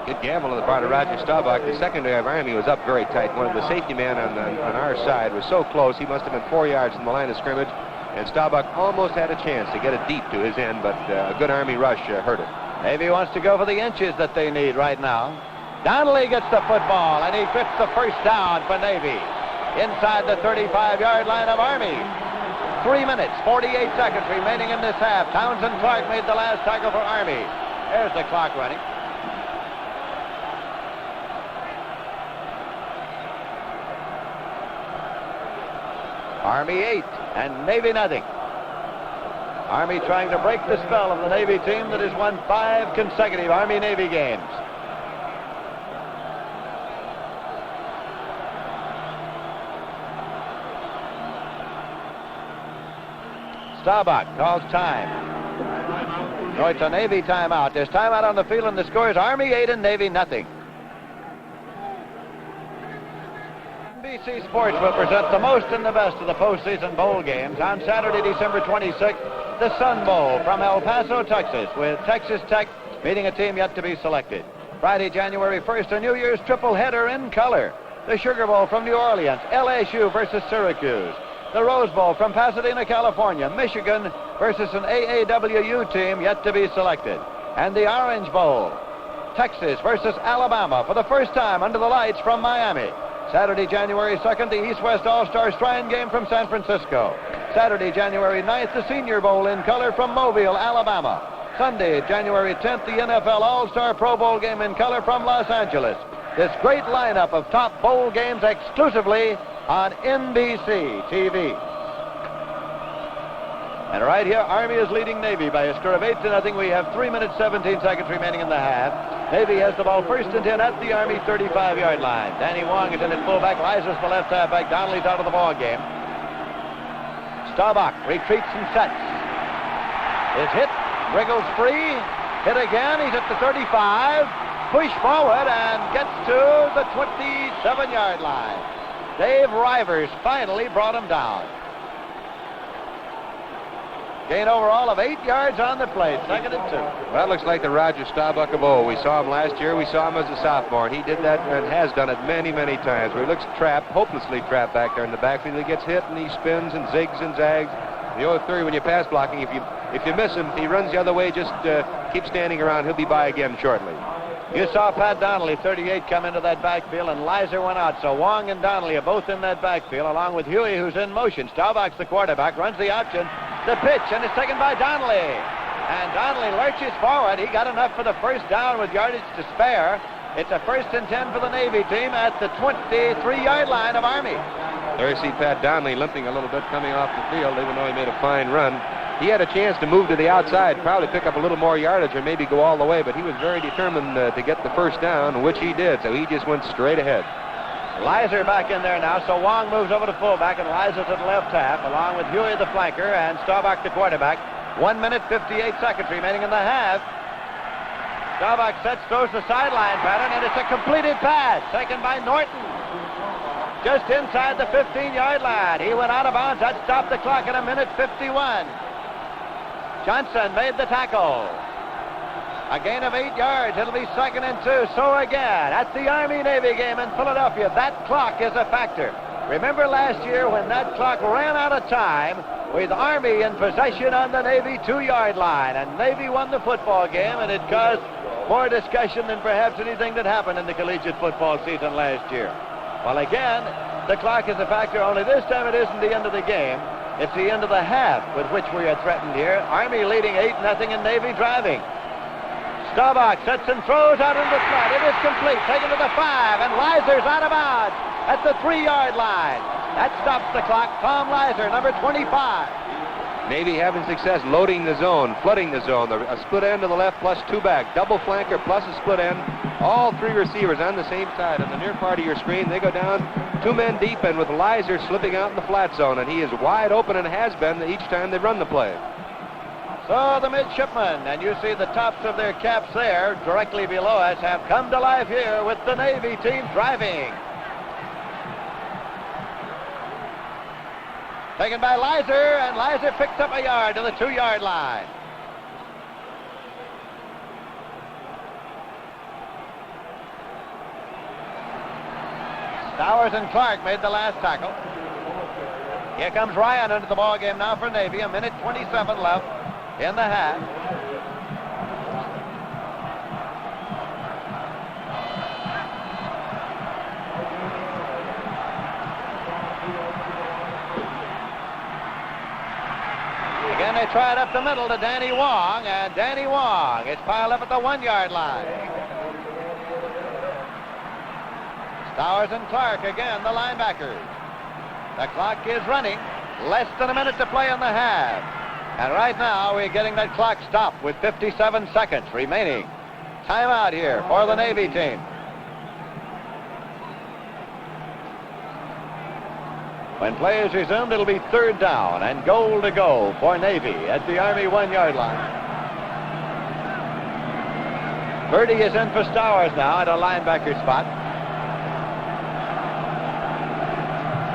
Good gamble on the part of Roger Staubach. The secondary of Army was up very tight. One of the safety men on our side was so close, he must have been 4 yards from the line of scrimmage, and Staubach almost had a chance to get it deep to his end, but a good Army rush hurt it. Navy wants to go for the inches that they need right now. Donnelly gets the football, and he fits the 1st down for Navy inside the 35-yard line of Army. 3 minutes, 48 seconds remaining in this half. Townsend Clark made the last tackle for Army. There's the clock running. Army 8 and Navy nothing. Army trying to break the spell of the Navy team that has won 5 consecutive Army-Navy games. Staubach calls time. So it's a Navy timeout. There's timeout on the field, and the score is Army 8 and Navy nothing. NBC Sports will present the most and the best of the postseason bowl games on Saturday, December 26th, the Sun Bowl from El Paso, Texas, with Texas Tech meeting a team yet to be selected. Friday, January 1st, a New Year's triple header in color. The Sugar Bowl from New Orleans, LSU versus Syracuse. The Rose Bowl from Pasadena, California, Michigan versus an AAWU team yet to be selected. And the Orange Bowl, Texas versus Alabama for the first time under the lights from Miami. Saturday, January 2nd, the East-West All-Star Shrine Game from San Francisco. Saturday, January 9th, the Senior Bowl in color from Mobile, Alabama. Sunday, January 10th, the NFL All-Star Pro Bowl game in color from Los Angeles. This great lineup of top bowl games exclusively on NBC TV. And right here, Army is leading Navy by a score of 8-0. We have 3 minutes, 17 seconds remaining in the half. Navy has the ball 1st and 10 at the Army 35-yard line. Danny Wong is in at fullback. Liza's the left halfback. Donnelly's out of the ball game. Staubach retreats and sets. Is hit, wriggles free, hit again. He's at the 35. Push forward and gets to the 27-yard line. Dave Rivers finally brought him down. Gain overall of 8 yards on the play, 2nd and 2. Well, that looks like the Roger Staubach of old. We saw him last year. We saw him as a sophomore, and he did that and has done it many, many times, where he looks trapped, hopelessly trapped back there in the backfield. He gets hit, and he spins and zigs and zags. The old theory when you're pass blocking, if you miss him, if he runs the other way, just keep standing around. He'll be by again shortly. You saw Pat Donnelly, 38, come into that backfield, and Lizer went out. So Wong and Donnelly are both in that backfield, along with Huey, who's in motion. Staubach's the quarterback, runs the option, the pitch, and it's taken by Donnelly. And Donnelly lurches forward. He got enough for the 1st down with yardage to spare. It's a 1st and 10 for the Navy team at the 23-yard line of Army. There you see Pat Donnelly limping a little bit coming off the field, even though he made a fine run. He had a chance to move to the outside, probably pick up a little more yardage or maybe go all the way, but he was very determined to get the 1st down, which he did, so he just went straight ahead. Lizer back in there now, so Wong moves over to fullback, and Lizer to the left half, along with Huey the flanker and Staubach the quarterback. 1 minute, 58 seconds remaining in the half. Staubach sets, throws the sideline pattern, and it's a completed pass, taken by Norton. Just inside the 15-yard line. He went out of bounds. That stopped the clock at 1 minute 51. Johnson made the tackle. A gain of 8 yards. It'll be 2nd and 2. So again, at the Army-Navy game in Philadelphia, that clock is a factor. Remember last year when that clock ran out of time with Army in possession on the Navy 2-yard line, and Navy won the football game, and it caused more discussion than perhaps anything that happened in the collegiate football season last year. Well, again, the clock is a factor, only this time it isn't the end of the game. It's the end of the half with which we are threatened here. Army leading 8-0 and Navy driving. Staubach sets and throws out in the front. It is complete, taken to the 5, and Lizer's out of bounds at the 3-yard line. That stops the clock. Tom Lizer, number 25. Navy having success loading the zone, flooding the zone. A split end to the left plus 2 back. Double flanker plus a split end. All 3 receivers on the same side. On the near part of your screen, they go down 2 men deep, and with Lizer slipping out in the flat zone. And he is wide open and has been each time they run the play. So the midshipmen, and you see the tops of their caps there directly below us, have come to life here with the Navy team driving. Taken by Lizer, and Lizer picks up a yard to the 2-yard line. Stowers and Clark made the last tackle. Here comes Ryan into the ball game now for Navy. 1:27 left in the half. Again, they try it up the middle to Danny Wong, and Danny Wong is piled up at the 1-yard line. Stowers and Clark again, the linebackers. The clock is running. Less than a minute to play in the half. And right now we're getting that clock stopped with 57 seconds remaining. Timeout here for the Navy team. When play is resumed, it'll be 3rd down and goal to go for Navy at the Army 1-yard line. Birdie is in for Stowers now at a linebacker spot.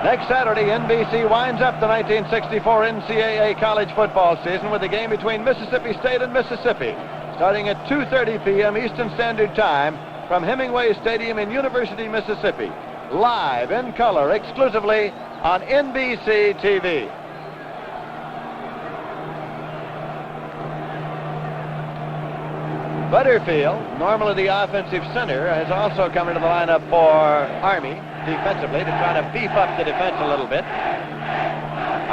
Next Saturday, NBC winds up the 1964 NCAA college football season with a game between Mississippi State and Mississippi, starting at 2:30 p.m. Eastern Standard Time from Hemingway Stadium in University, Mississippi. Live in color, exclusively on NBC TV. Butterfield, normally the offensive center, has also come into the lineup for Army defensively to try to beef up the defense a little bit.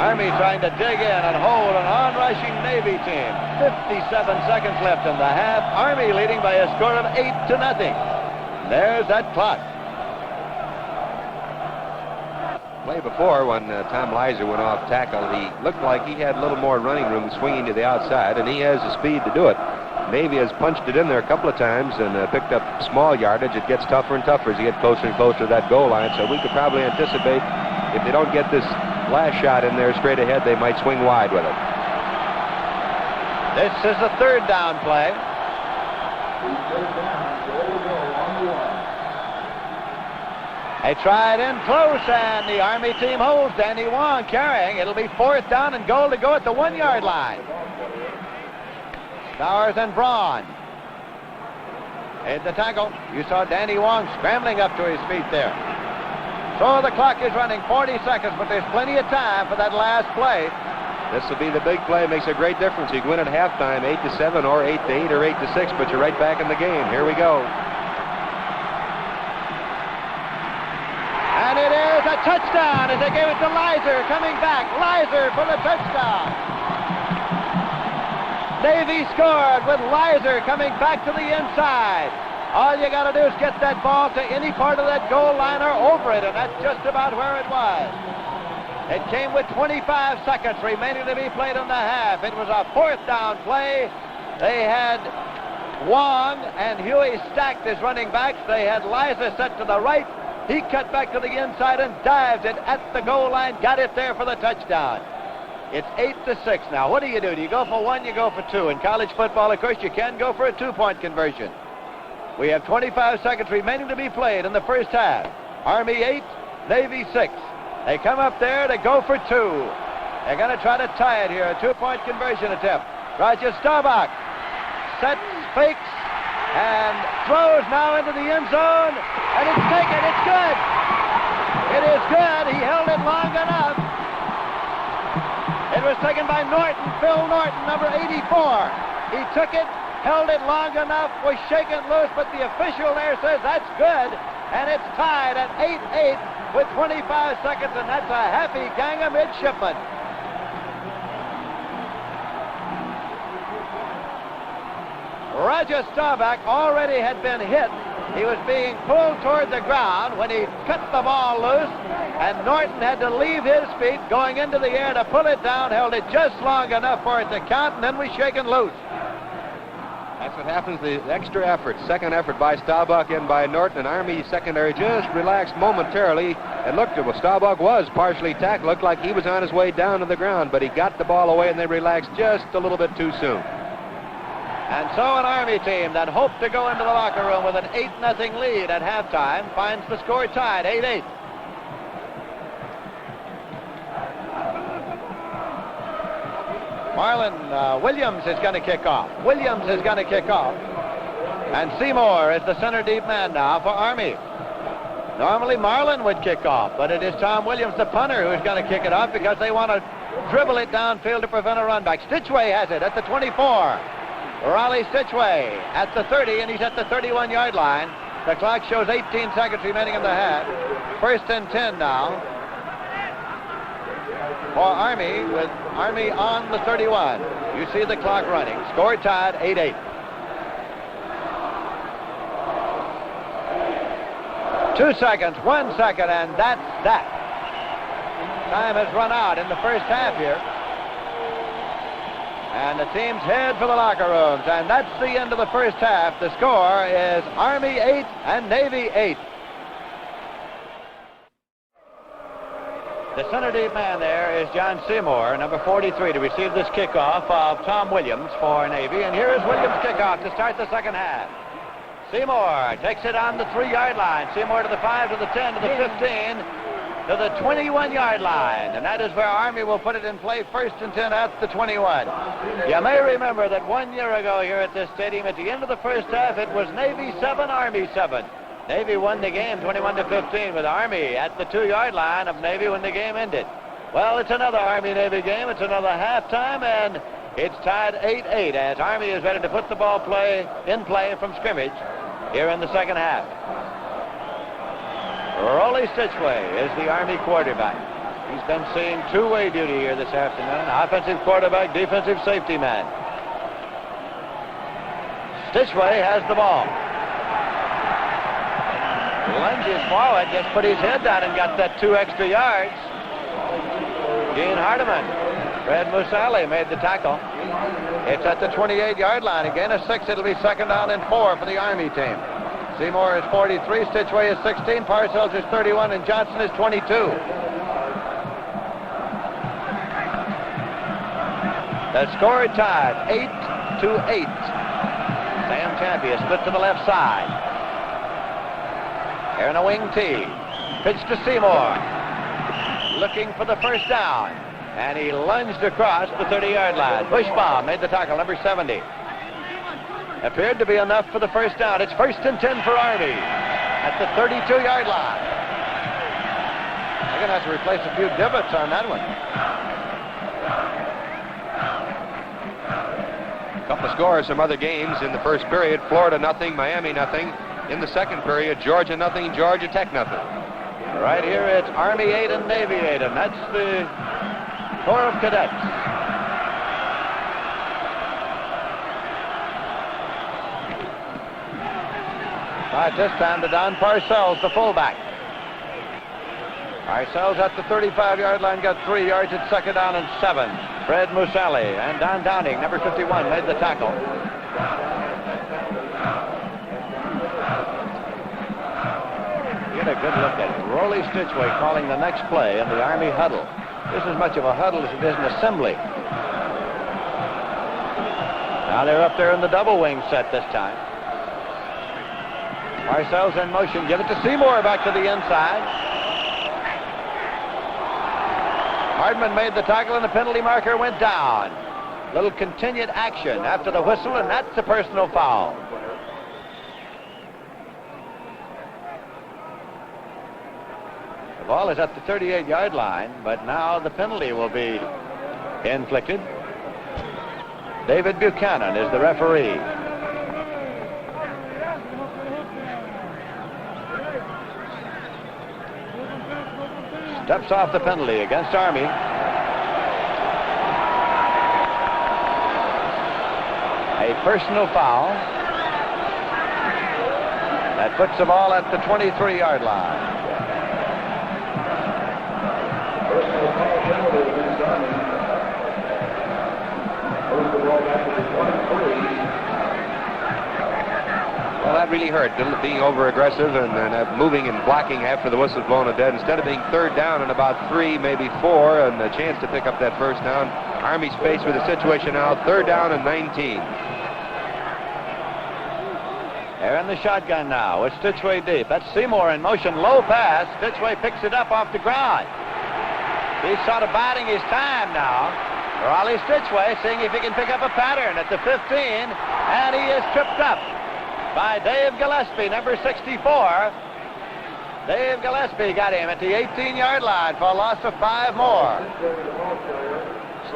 Army trying to dig in and hold an on-rushing Navy team. 57 seconds left in the half. Army leading by a score of 8-0. There's that clock. Play before, when Tom Lizer went off tackle, he looked like he had a little more running room swinging to the outside, and he has the speed to do it. Navy has punched it in there a couple of times and picked up small yardage. It gets tougher and tougher as you get closer and closer to that goal line, so we could probably anticipate if they don't get this last shot in there straight ahead, they might swing wide with it. This is the 3rd down play. They try it in close, and the Army team holds. Danny Wong carrying. It'll be 4th down and goal to go at the 1-yard line. Stowers and Braun made the tackle. You saw Danny Wong scrambling up to his feet there. So the clock is running 40 seconds, but there's plenty of time for that last play. This will be the big play. It makes a great difference. You can win at halftime 8-7 or 8-8 or 8-6, but you're right back in the game. Here we go. And it is a touchdown as they gave it to Lizer. Coming back, Lizer for the touchdown. Navy scored with Lizer coming back to the inside. All you got to do is get that ball to any part of that goal line or over it, and that's just about where it was. It came with 25 seconds remaining to be played in the half. It was a 4th down play. They had Wong and Huey stacked as running backs. They had Lizer set to the right. He cut back to the inside and dived it at the goal line, got it there for the touchdown. It's 8-6 now. What do? Do you go for 1, you go for 2. In college football, of course, you can go for a 2-point conversion. We have 25 seconds remaining to be played in the first half. Army 8, Navy 6. They come up there to go for 2. They're going to try to tie it here, a 2-point conversion attempt. Roger Staubach sets, fakes, and throws now into the end zone, and it's taken. It's good. It is good. He held it long enough. It was taken by Norton, Phil Norton, number 84. He took it, held it long enough, was shaken loose, but the official there says that's good, and it's tied at 8-8 with 25 seconds, and that's a happy gang of midshipmen. Roger Staubach already had been hit. He was being pulled toward the ground when he cut the ball loose, and Norton had to leave his feet going into the air to pull it down, held it just long enough for it to count, and then was shaken loose. That's what happens, the extra effort, second effort by Staubach and by Norton, and Army secondary just relaxed momentarily. And looked, well, Staubach was partially tackled, looked like he was on his way down to the ground, but he got the ball away and they relaxed just a little bit too soon. And so an Army team that hoped to go into the locker room with an 8-0 lead at halftime finds the score tied, 8-8. Marlon Williams is going to kick off. Williams is going to kick off. And Seymour is the center deep man now for Army. Normally Marlon would kick off, but it is Tom Williams, the punter, who's going to kick it off because they want to dribble it downfield to prevent a run back. Stitchway has it at the 24. Raleigh Stitchway at the 30, and he's at the 31-yard line. The clock shows 18 seconds remaining in the half. 1st and 10 now for Army, with Army on the 31. You see the clock running. Score tied, 8-8. Two seconds, 1 second, and that's that. Time has run out in the first half here. And the teams head for the locker rooms, and that's the end of the first half. The score is Army 8 and Navy 8. The center deep man there is John Seymour, number 43, to receive this kickoff of Tom Williams for Navy. And here is Williams' kickoff to start the second half. Seymour takes it on the 3-yard line. Seymour to the 5, to the 10, to the 15, to the 21-yard line. And that is where Army will put it in play, 1st and 10 at the 21. You may remember that 1 year ago here at this stadium, at the end of the first half, it was Navy 7, Army 7. Navy won the game 21-15 with Army at the 2-yard line of Navy when the game ended. Well, it's another Army-Navy game. It's another halftime, and it's tied 8-8 as Army is ready to put the ball in play from scrimmage here in the second half. Rollie Stitchway is the Army quarterback. He's been seeing two-way duty here this afternoon. Offensive quarterback, defensive safety man. Stitchway has the ball. Lunges forward, just put his head down and got that 2 extra yards. Gene Hardiman. Fred Musali made the tackle. It's at the 28-yard line. Again, a 6. It'll be 2nd down and 4 for the Army team. Seymour is 43, Stitchway is 16, Parcells is 31, and Johnson is 22. The score tied 8-8. Sam Champion split to the left side. Here in a wing tee. Pitch to Seymour. Looking for the first down. And he lunged across the 30-yard line. Bushbaum made the tackle, number 70. Appeared to be enough for the first down. It's 1st and 10 for Army at the 32-yard line. They're going to have to replace a few divots on that one. A couple of scores from other games in the first period. Florida nothing, Miami nothing. In the second period, Georgia nothing, Georgia Tech nothing. Right here it's Army 8 and Navy 8, and that's the Corps of Cadets. At this time to Don Parcells, the fullback. Parcells at the 35-yard line got 3 yards at 2nd down and 7. Fred Musali and Don Downing, number 51, made the tackle. Get a good look at Rollie Stitchway calling the next play in the Army huddle. This is as much of a huddle as it is an assembly. Now they're up there in the double wing set this time. Parcells in motion. Give it to Seymour back to the inside. Hardman made the tackle and the penalty marker went down. Little continued action after the whistle, and that's a personal foul. The ball is at the 38-yard line, but now the penalty will be inflicted. David Buchanan is the referee. Steps off the penalty against Army. A personal foul. That puts the ball at the 23-yard line. really hurt, being over-aggressive and moving and blocking after the whistle's blown dead. Instead of being third down and about 3, maybe 4, and a chance to pick up that first down, Army's faced with a situation now, third down and 19. They're in the shotgun now with Stitchway deep. That's Seymour in motion, low pass. Stitchway picks it up off the ground. He's sort of biding his time now. Raleigh Stitchway seeing if he can pick up a pattern at the 15, and he is tripped up by Dave Gillespie, number 64. Dave Gillespie got him at the 18-yard line for a loss of 5 more.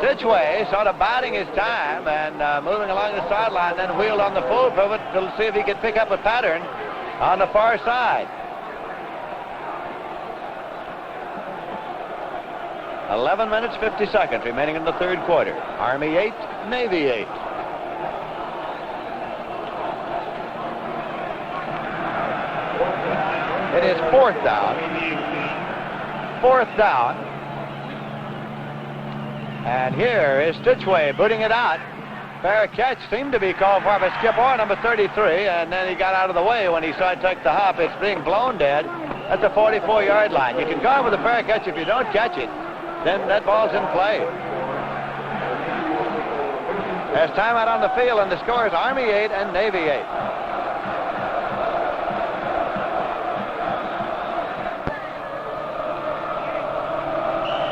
Stitchway sort of biding his time and moving along the sideline, then wheeled on the full pivot to see if he could pick up a pattern on the far side. 11 minutes, 50 seconds remaining in the third quarter. Army 8, Navy 8. It is fourth down. Fourth down. And here is Stitchway booting it out. Fair catch seemed to be called for by Skip Orr, number 33, and then he got out of the way when he saw it take the hop. It's being blown dead at the 44-yard line. You can go with a fair catch. If you don't catch it, then that ball's in play. There's time out on the field, and the score is Army 8 and Navy 8.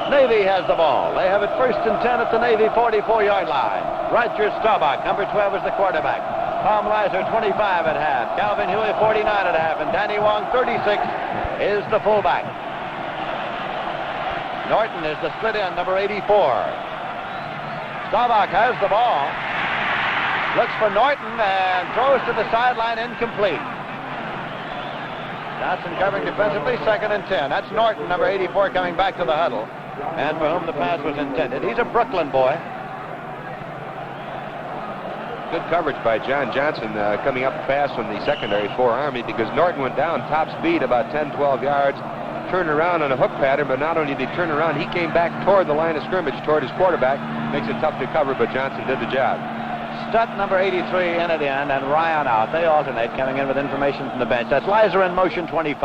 Navy has the ball. They have it first and 10 at the Navy 44-yard line. Roger Staubach, number 12, is the quarterback. Tom Reiser, 25 at half. Calvin Huey, 49 at half. And Danny Wong, 36, is the fullback. Norton is the split end, number 84. Staubach has the ball. Looks for Norton and throws to the sideline, incomplete. Johnson covering defensively, second and 10. That's Norton, number 84, coming back to the huddle, and for whom the pass was intended. He's a Brooklyn boy. Good coverage by John Johnson coming up fast from the secondary for Army, because Norton went down top speed about 10, 12 yards, turned around on a hook pattern, but not only did he turn around, he came back toward the line of scrimmage, toward his quarterback. Makes it tough to cover, but Johnson did the job. Stutt, number 83, in at the end, and Ryan out. They alternate, coming in with information from the bench. That's Leiser in motion, 25.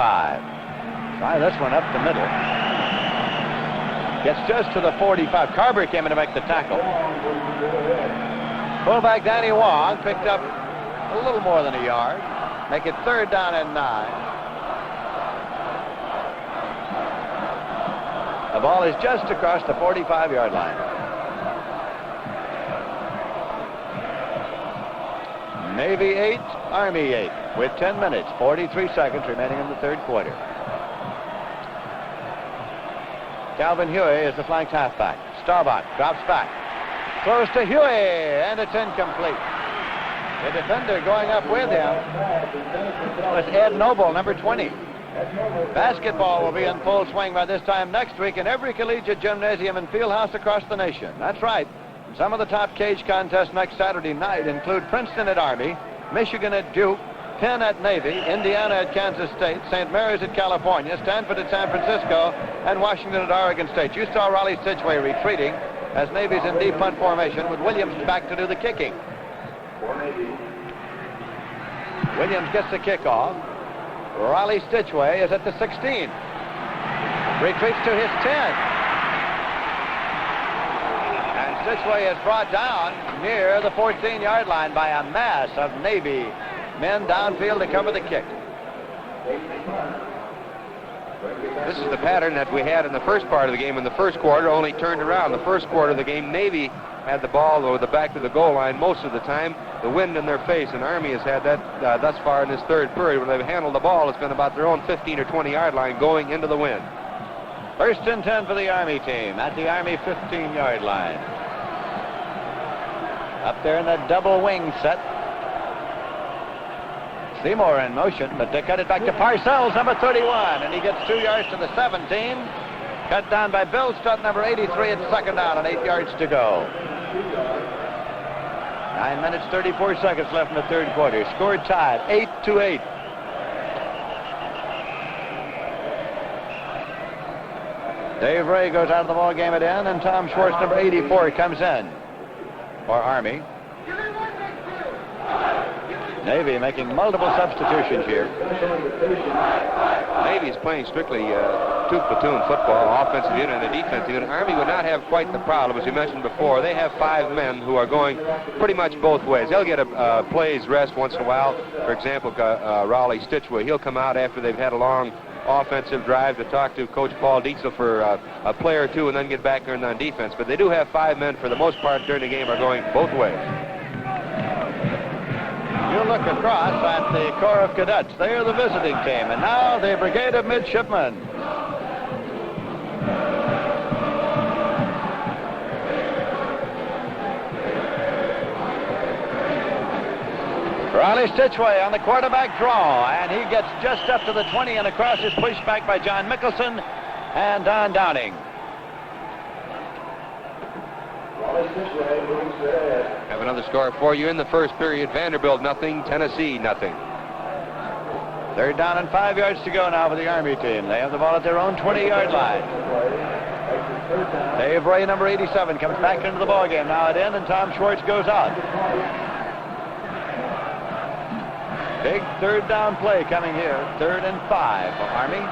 Try this one up the middle. Gets just to the 45. Carver came in to make the tackle. Fullback Danny Wong picked up a little more than a yard. Make it third down and 9. The ball is just across the 45-yard line. Navy 8, Army 8, with 10 minutes, 43 seconds remaining in the third quarter. Calvin Huey is the flanked halfback. Staubach drops back. Throws to Huey, and it's incomplete. The defender going up with him was Ed Noble, number 20. Basketball will be in full swing by this time next week in every collegiate gymnasium and fieldhouse across the nation. That's right. Some of the top cage contests next Saturday night include Princeton at Army, Michigan at Duke, Penn at Navy, Indiana at Kansas State, St. Mary's at California, Stanford at San Francisco, and Washington at Oregon State. You saw Raleigh Stitchway retreating as Navy's in deep punt formation with Williams back to do the kicking. Williams gets the kickoff. Raleigh Stitchway is at the 16. Retreats to his 10. And Stitchway is brought down near the 14-yard line by a mass of Navy men downfield to cover the kick. This is the pattern that we had in the first part of the game. In the first quarter, only turned around. The first quarter of the game, Navy had the ball with the back to the goal line most of the time, the wind in their face, and Army has had that thus far in this third period. When they've handled the ball, it's been about their own 15 or 20-yard line going into the wind. First and 10 for the Army team at the Army 15-yard line. Up there in that double wing set. Seymour in motion, but they cut it back to Parcells, number 31, and he gets 2 yards to the 17. Cut down by Bill Stutt, number 83, at second down and 8 yards to go. 9 minutes, 34 seconds left in the third quarter. Score tied, 8-8. Dave Ray goes out of the ball game at end, and Tom Schwartz, number 84, comes in for Army. Navy making multiple substitutions here. Navy is playing strictly two-platoon football, offensive unit and a defensive unit. Army would not have quite the problem, as you mentioned before. They have 5 men who are going pretty much both ways. They'll get a play's rest once in a while. For example, Raleigh Stitchway, he'll come out after they've had a long offensive drive to talk to Coach Paul Dietzel for a play or two and then get back there on defense. But they do have 5 men, for the most part, during the game, are going both ways. You look across at the Corps of Cadets. They are the visiting team. And now the Brigade of Midshipmen. Riley Stitchway on the quarterback draw, and he gets just up to the 20 and across is pushed back by John Mickelson and Don Downing. Have another score for you in the first period. Vanderbilt nothing, Tennessee nothing. 3rd down and 5 yards to go now for the Army team. They have the ball at their own 20-yard line. Dave Ray, number 87, comes back into the ball game now at end, and Tom Schwartz goes out. Big 3rd down play coming here. 3rd and 5 for Army.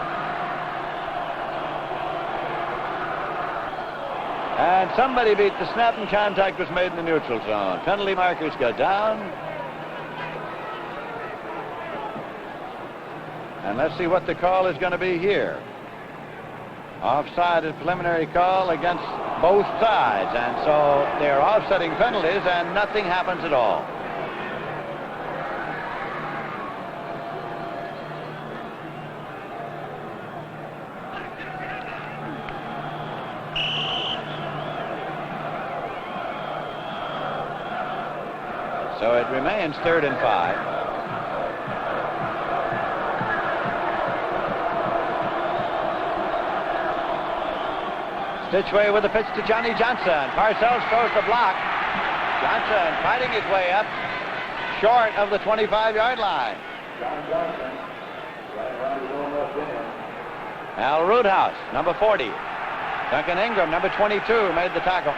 And somebody beat the snap, and contact was made in the neutral zone. Penalty markers go down. And let's see what the call is going to be here. Offside, a preliminary call against both sides. And so they're offsetting penalties, and nothing happens at all. So it remains 3rd and 5. Stitchway with the pitch to Johnny Johnson. Parcells throws the block. Johnson fighting his way up short of the 25-yard line. Al Roothouse, number 40. Duncan Ingram, number 22, made the tackle.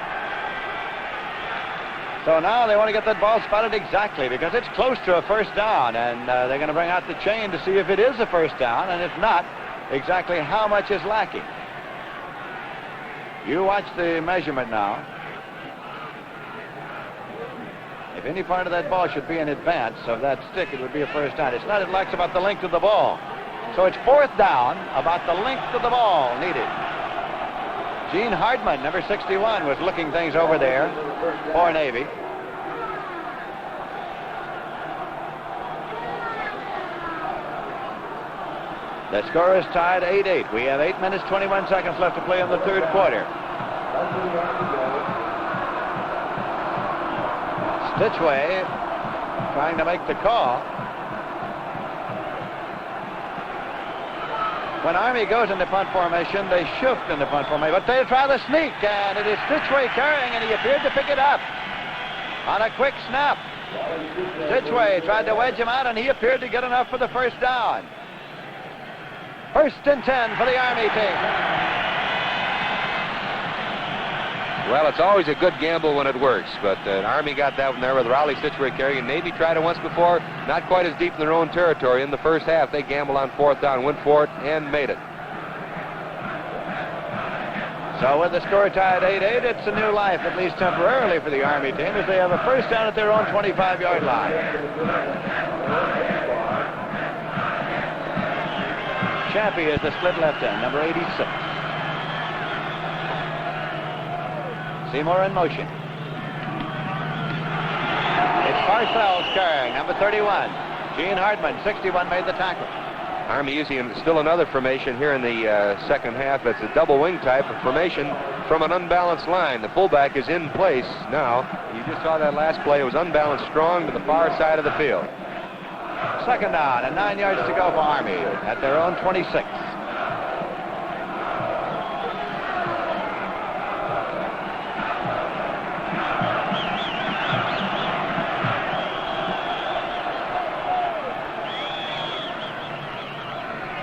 So now they want to get that ball spotted exactly, because it's close to a first down, and they're going to bring out the chain to see if it is a first down, and if not, exactly how much is lacking. You watch the measurement now. If any part of that ball should be in advance of that stick, it would be a first down. It's not. It lacks about the length of the ball. So it's 4th down, about the length of the ball needed. Gene Hardman, number 61, was looking things over there for Navy. The score is tied 8-8. We have 8 minutes, 21 seconds left to play in the 3rd quarter. Stitchway trying to make the call. When Army goes into punt formation, they shift in the punt formation, but they try the sneak, and it is Stitchway carrying, and he appeared to pick it up on a quick snap. Stitchway tried to wedge him out, and he appeared to get enough for the first down. 1st and 10 for the Army team. Well, it's always a good gamble when it works, but Army got that one there with Raleigh Stitchway carrying. Navy tried it once before, not quite as deep in their own territory. In the first half, they gambled on 4th down, went for it, and made it. So with the score tied 8-8, it's a new life, at least temporarily, for the Army team, as they have a first down at their own 25-yard line. Chappie is the split left end, number 86. Seymour in motion. It's Parcells carrying, number 31. Gene Hardman, 61, made the tackle. Army using still another formation here in the second half. It's a double wing type of formation from an unbalanced line. The fullback is in place now. You just saw that last play. It was unbalanced strong to the far side of the field. 2nd down and 9 yards to go for Army at their own 26.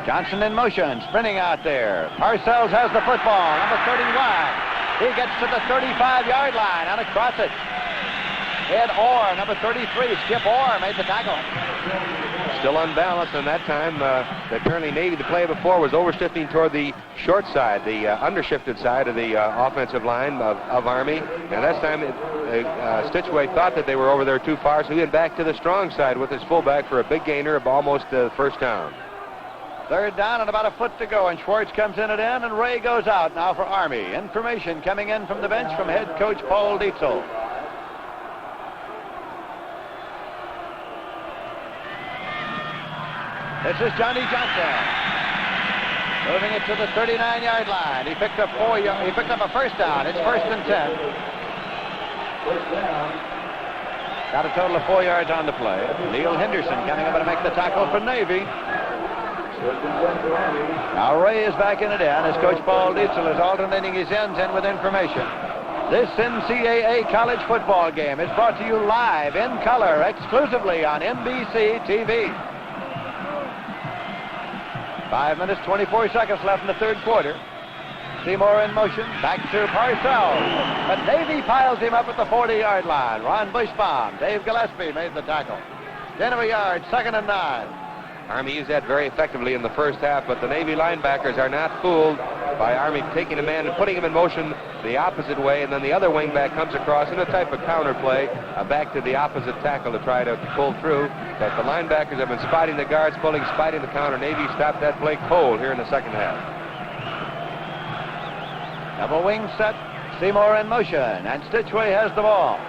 Johnson in motion, sprinting out there. Parcells has the football, number 31. He gets to the 35-yard line and across it. Ed Orr, number 33, Skip Orr made the tackle. Still unbalanced, and that time, apparently Navy, the play before, was overshifting toward the short side, the undershifted side of the offensive line of Army. And this time, Stitchway thought that they were over there too far, so he went back to the strong side with his fullback for a big gainer of almost first down. Third down and about a foot to go, and Schwartz comes in at end, and Ray goes out now for Army. Information coming in from the bench from head coach Paul Dietzel. This is Johnny Johnson. Moving it to the 39-yard line. He picked up a first down. It's 1st and 10. Got a total of 4 yards on the play. Neil Henderson coming up to make the tackle for Navy. Now Ray is back in it as Coach Paul Dietzel is alternating his ends in with information. This NCAA college football game is brought to you live in color exclusively on NBC TV. 5 minutes, 24 seconds left in the third quarter. Seymour in motion, back to Parcells. But Navy piles him up at the 40-yard line. Ron Bushbaum, Dave Gillespie made the tackle. 10 of a yard, 2nd and 9. Army used that very effectively in the first half, but the Navy linebackers are not fooled by Army taking a man and putting him in motion the opposite way, and then the other wingback comes across in a type of counter play back to the opposite tackle to try to pull through. But the linebackers have been spotting the guards, spotting the counter. Navy stopped that play cold here in the second half. Double wing set, Seymour in motion, and Stitchway has the ball.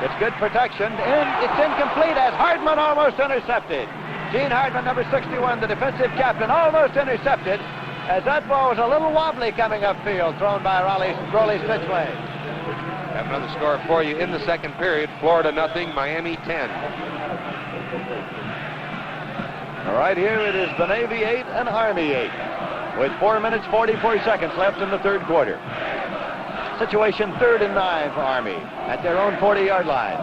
It's good protection, and it's incomplete as Hardman almost intercepted. Gene Hardman, number 61, the defensive captain, almost intercepted as that ball was a little wobbly coming upfield, thrown by Rollie Stitchway. Have another score for you in the second period. Florida 0, Miami 10. All right, here it is the Navy 8 and Army 8 with 4 minutes, 44 seconds left in the third quarter. Situation 3rd and 9 for Army at their own 40-yard line.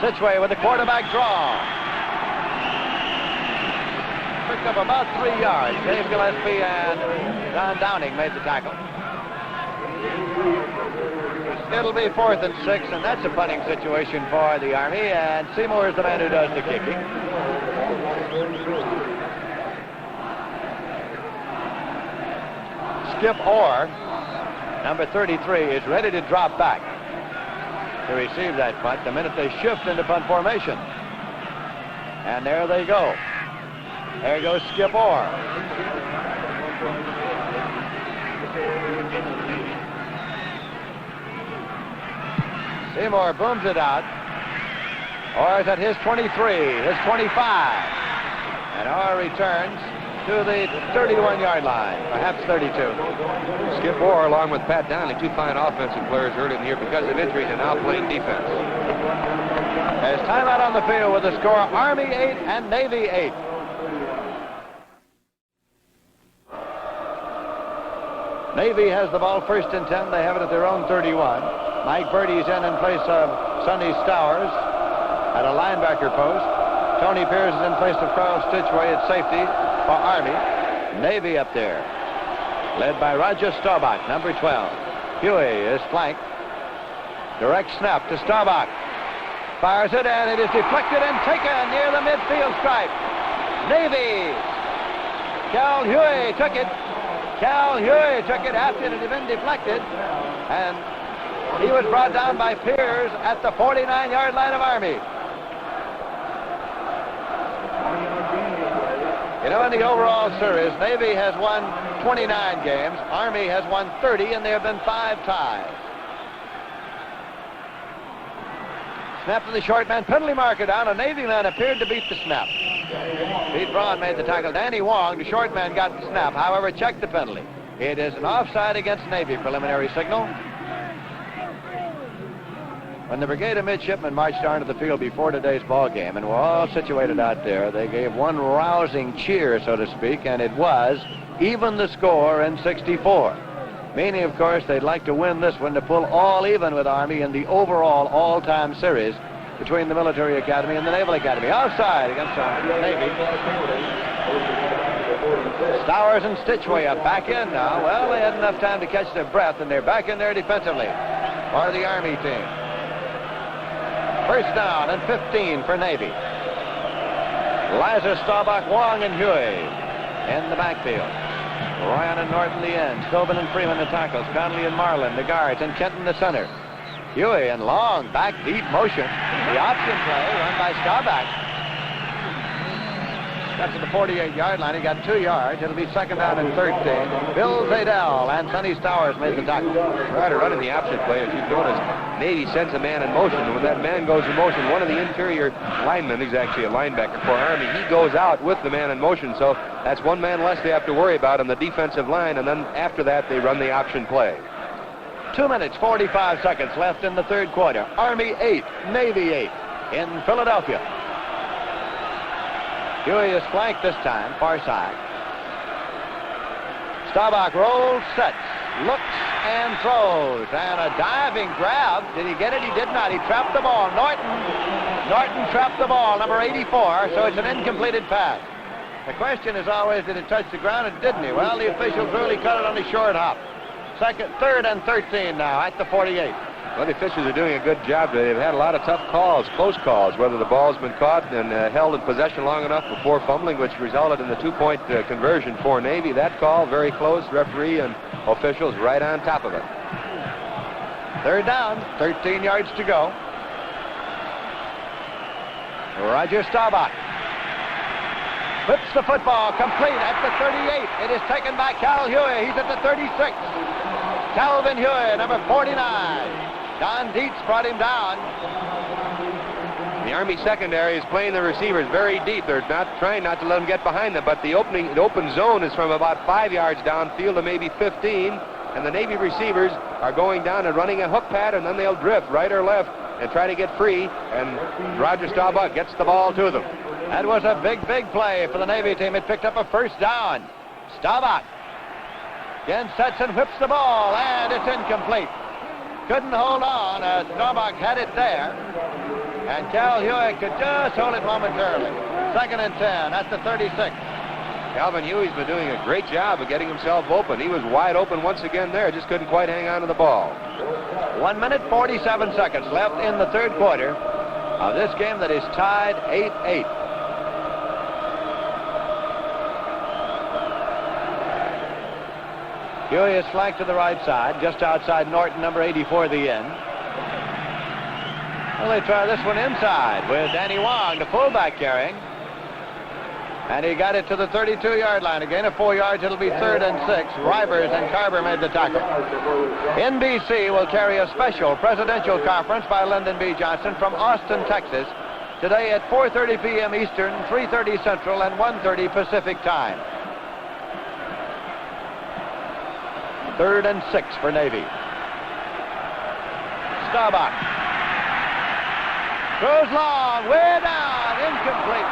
Stitchway with the quarterback draw. Picked up about 3 yards. Dave Gillespie and Don Downing made the tackle. It'll be 4th and 6, and that's a punting situation for the Army, and Seymour is the man who does the kicking. Skip Orr, number 33, is ready to drop back to receive that punt the minute they shift into punt formation. And there they go. There goes Skip Orr. Seymour booms it out. Orr is at his 23, his 25. And Orr returns to the 31-yard line, perhaps 32. Skip Orr, along with Pat Donnelly, two fine offensive players early in the year because of injuries and now playing defense. There's timeout on the field with the score Army 8 and Navy 8. Navy has the ball 1st and 10. They have it at their own 31. Mike Birdie's in place of Sonny Stowers at a linebacker post. Tony Pierce is in place of Carl Stitchway at safety for Army. Navy up there, led by Roger Staubach, number 12. Huey is flanked. Direct snap to Staubach. Fires it, and it is deflected and taken near the midfield stripe. Navy. Cal Huey took it. Cal Huey took it after it had been deflected, and he was brought down by Pierce at the 49-yard line of Army. You know, in the overall series, Navy has won 29 games, Army has won 30, and there have been 5 ties. Snap to the short man, penalty marker down. A Navy man appeared to beat the snap. Pete Braun made the tackle. Danny Wong, the short man, got the snap, however, checked the penalty. It is an offside against Navy preliminary signal. When the brigade of midshipmen marched onto the field before today's ball game and were all situated out there, they gave one rousing cheer, so to speak, and it was even the score in 64. Meaning, of course, they'd like to win this one to pull all even with Army in the overall all-time series between the military academy and the naval academy. Offside against the Navy. Stowers and Stitchway are back in now. Well, they had enough time to catch their breath, and they're back in there defensively for the Army team. First down and 15 for Navy. Liza, Staubach, Wong, and Huey in the backfield. Ryan and Norton the ends. Tobin and Freeman the tackles. Connolly and Marlin the guards. And Kenton the center. Huey and long, back deep motion. The option play run by Staubach. Got to the 48-yard line. He got 2 yards. It'll be second down and 13. Bill Zadell and Sonny Stowers made the tackle. Prior to running the option play, as you've noticed, Navy sends a man in motion. And when that man goes in motion, one of the interior linemen, he's actually a linebacker for Army, he goes out with the man in motion. So that's one man less they have to worry about on the defensive line. And then after that, they run the option play. 2 minutes, 45 seconds left in the third quarter. Army 8, Navy 8 in Philadelphia. Huey is flanked this time, far side. Staubach rolls, sets, looks, and throws. And a diving grab. Did he get it? He did not. He trapped the ball. Norton trapped the ball, number 84, so it's an incompleted pass. The question is always, did it touch the ground, or didn't he? Well, the officials really cut it on the short hop. Third and 13 now at the 48. Well, the officials are doing a good job. They've had a lot of tough calls, close calls, whether the ball's been caught and held in possession long enough before fumbling, which resulted in the 2-point conversion for Navy. That call, very close. Referee and officials right on top of it. Third down, 13 yards to go. Roger Staubach whips the football complete at the 38. It is taken by Cal Huey. He's at the 36. Calvin Huey, number 49. Don Dietz brought him down. The Army secondary is playing the receivers very deep. They're trying not to let them get behind them, but the open zone is from about 5 yards downfield to maybe 15, and the Navy receivers are going down and running a hook pattern, and then they'll drift right or left and try to get free, and Roger Staubach gets the ball to them. That was a big play for the Navy team. It picked up a first down. Staubach again sets and whips the ball, and it's incomplete. Couldn't hold on. Staubach had it there, and Cal Huey could just hold it momentarily. Second and 10 at the 36. Calvin Huey's been doing a great job of getting himself open. He was wide open once again there, just couldn't quite hang on to the ball. 1 minute, 47 seconds left in the third quarter of this game that is tied 8-8. Huey is flanked to the right side, just outside Norton, number 84, the end. Well, they try this one inside with Danny Wong, the fullback, carrying. And he got it to the 32-yard line. Again, at 4 yards, it'll be third and 6. Rivers and Carver made the tackle. NBC will carry a special presidential conference by Lyndon B. Johnson from Austin, Texas, today at 4:30 p.m. Eastern, 3:30 Central, and 1:30 Pacific time. Third and 6 for Navy. Staubach throws long, way down, incomplete.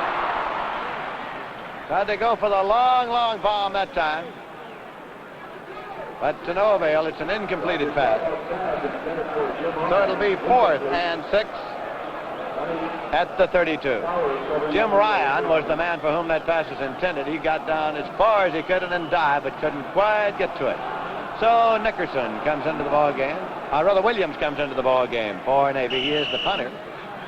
Had to go for the long bomb that time. But to no avail, it's an incompleted pass. So it'll be 4th and 6 at the 32. Jim Ryan was the man for whom that pass is intended. He got down as far as he could and then dived, but couldn't quite get to it. So Nickerson comes into the ball game. Williams comes into the ball game for Navy. He is the punter.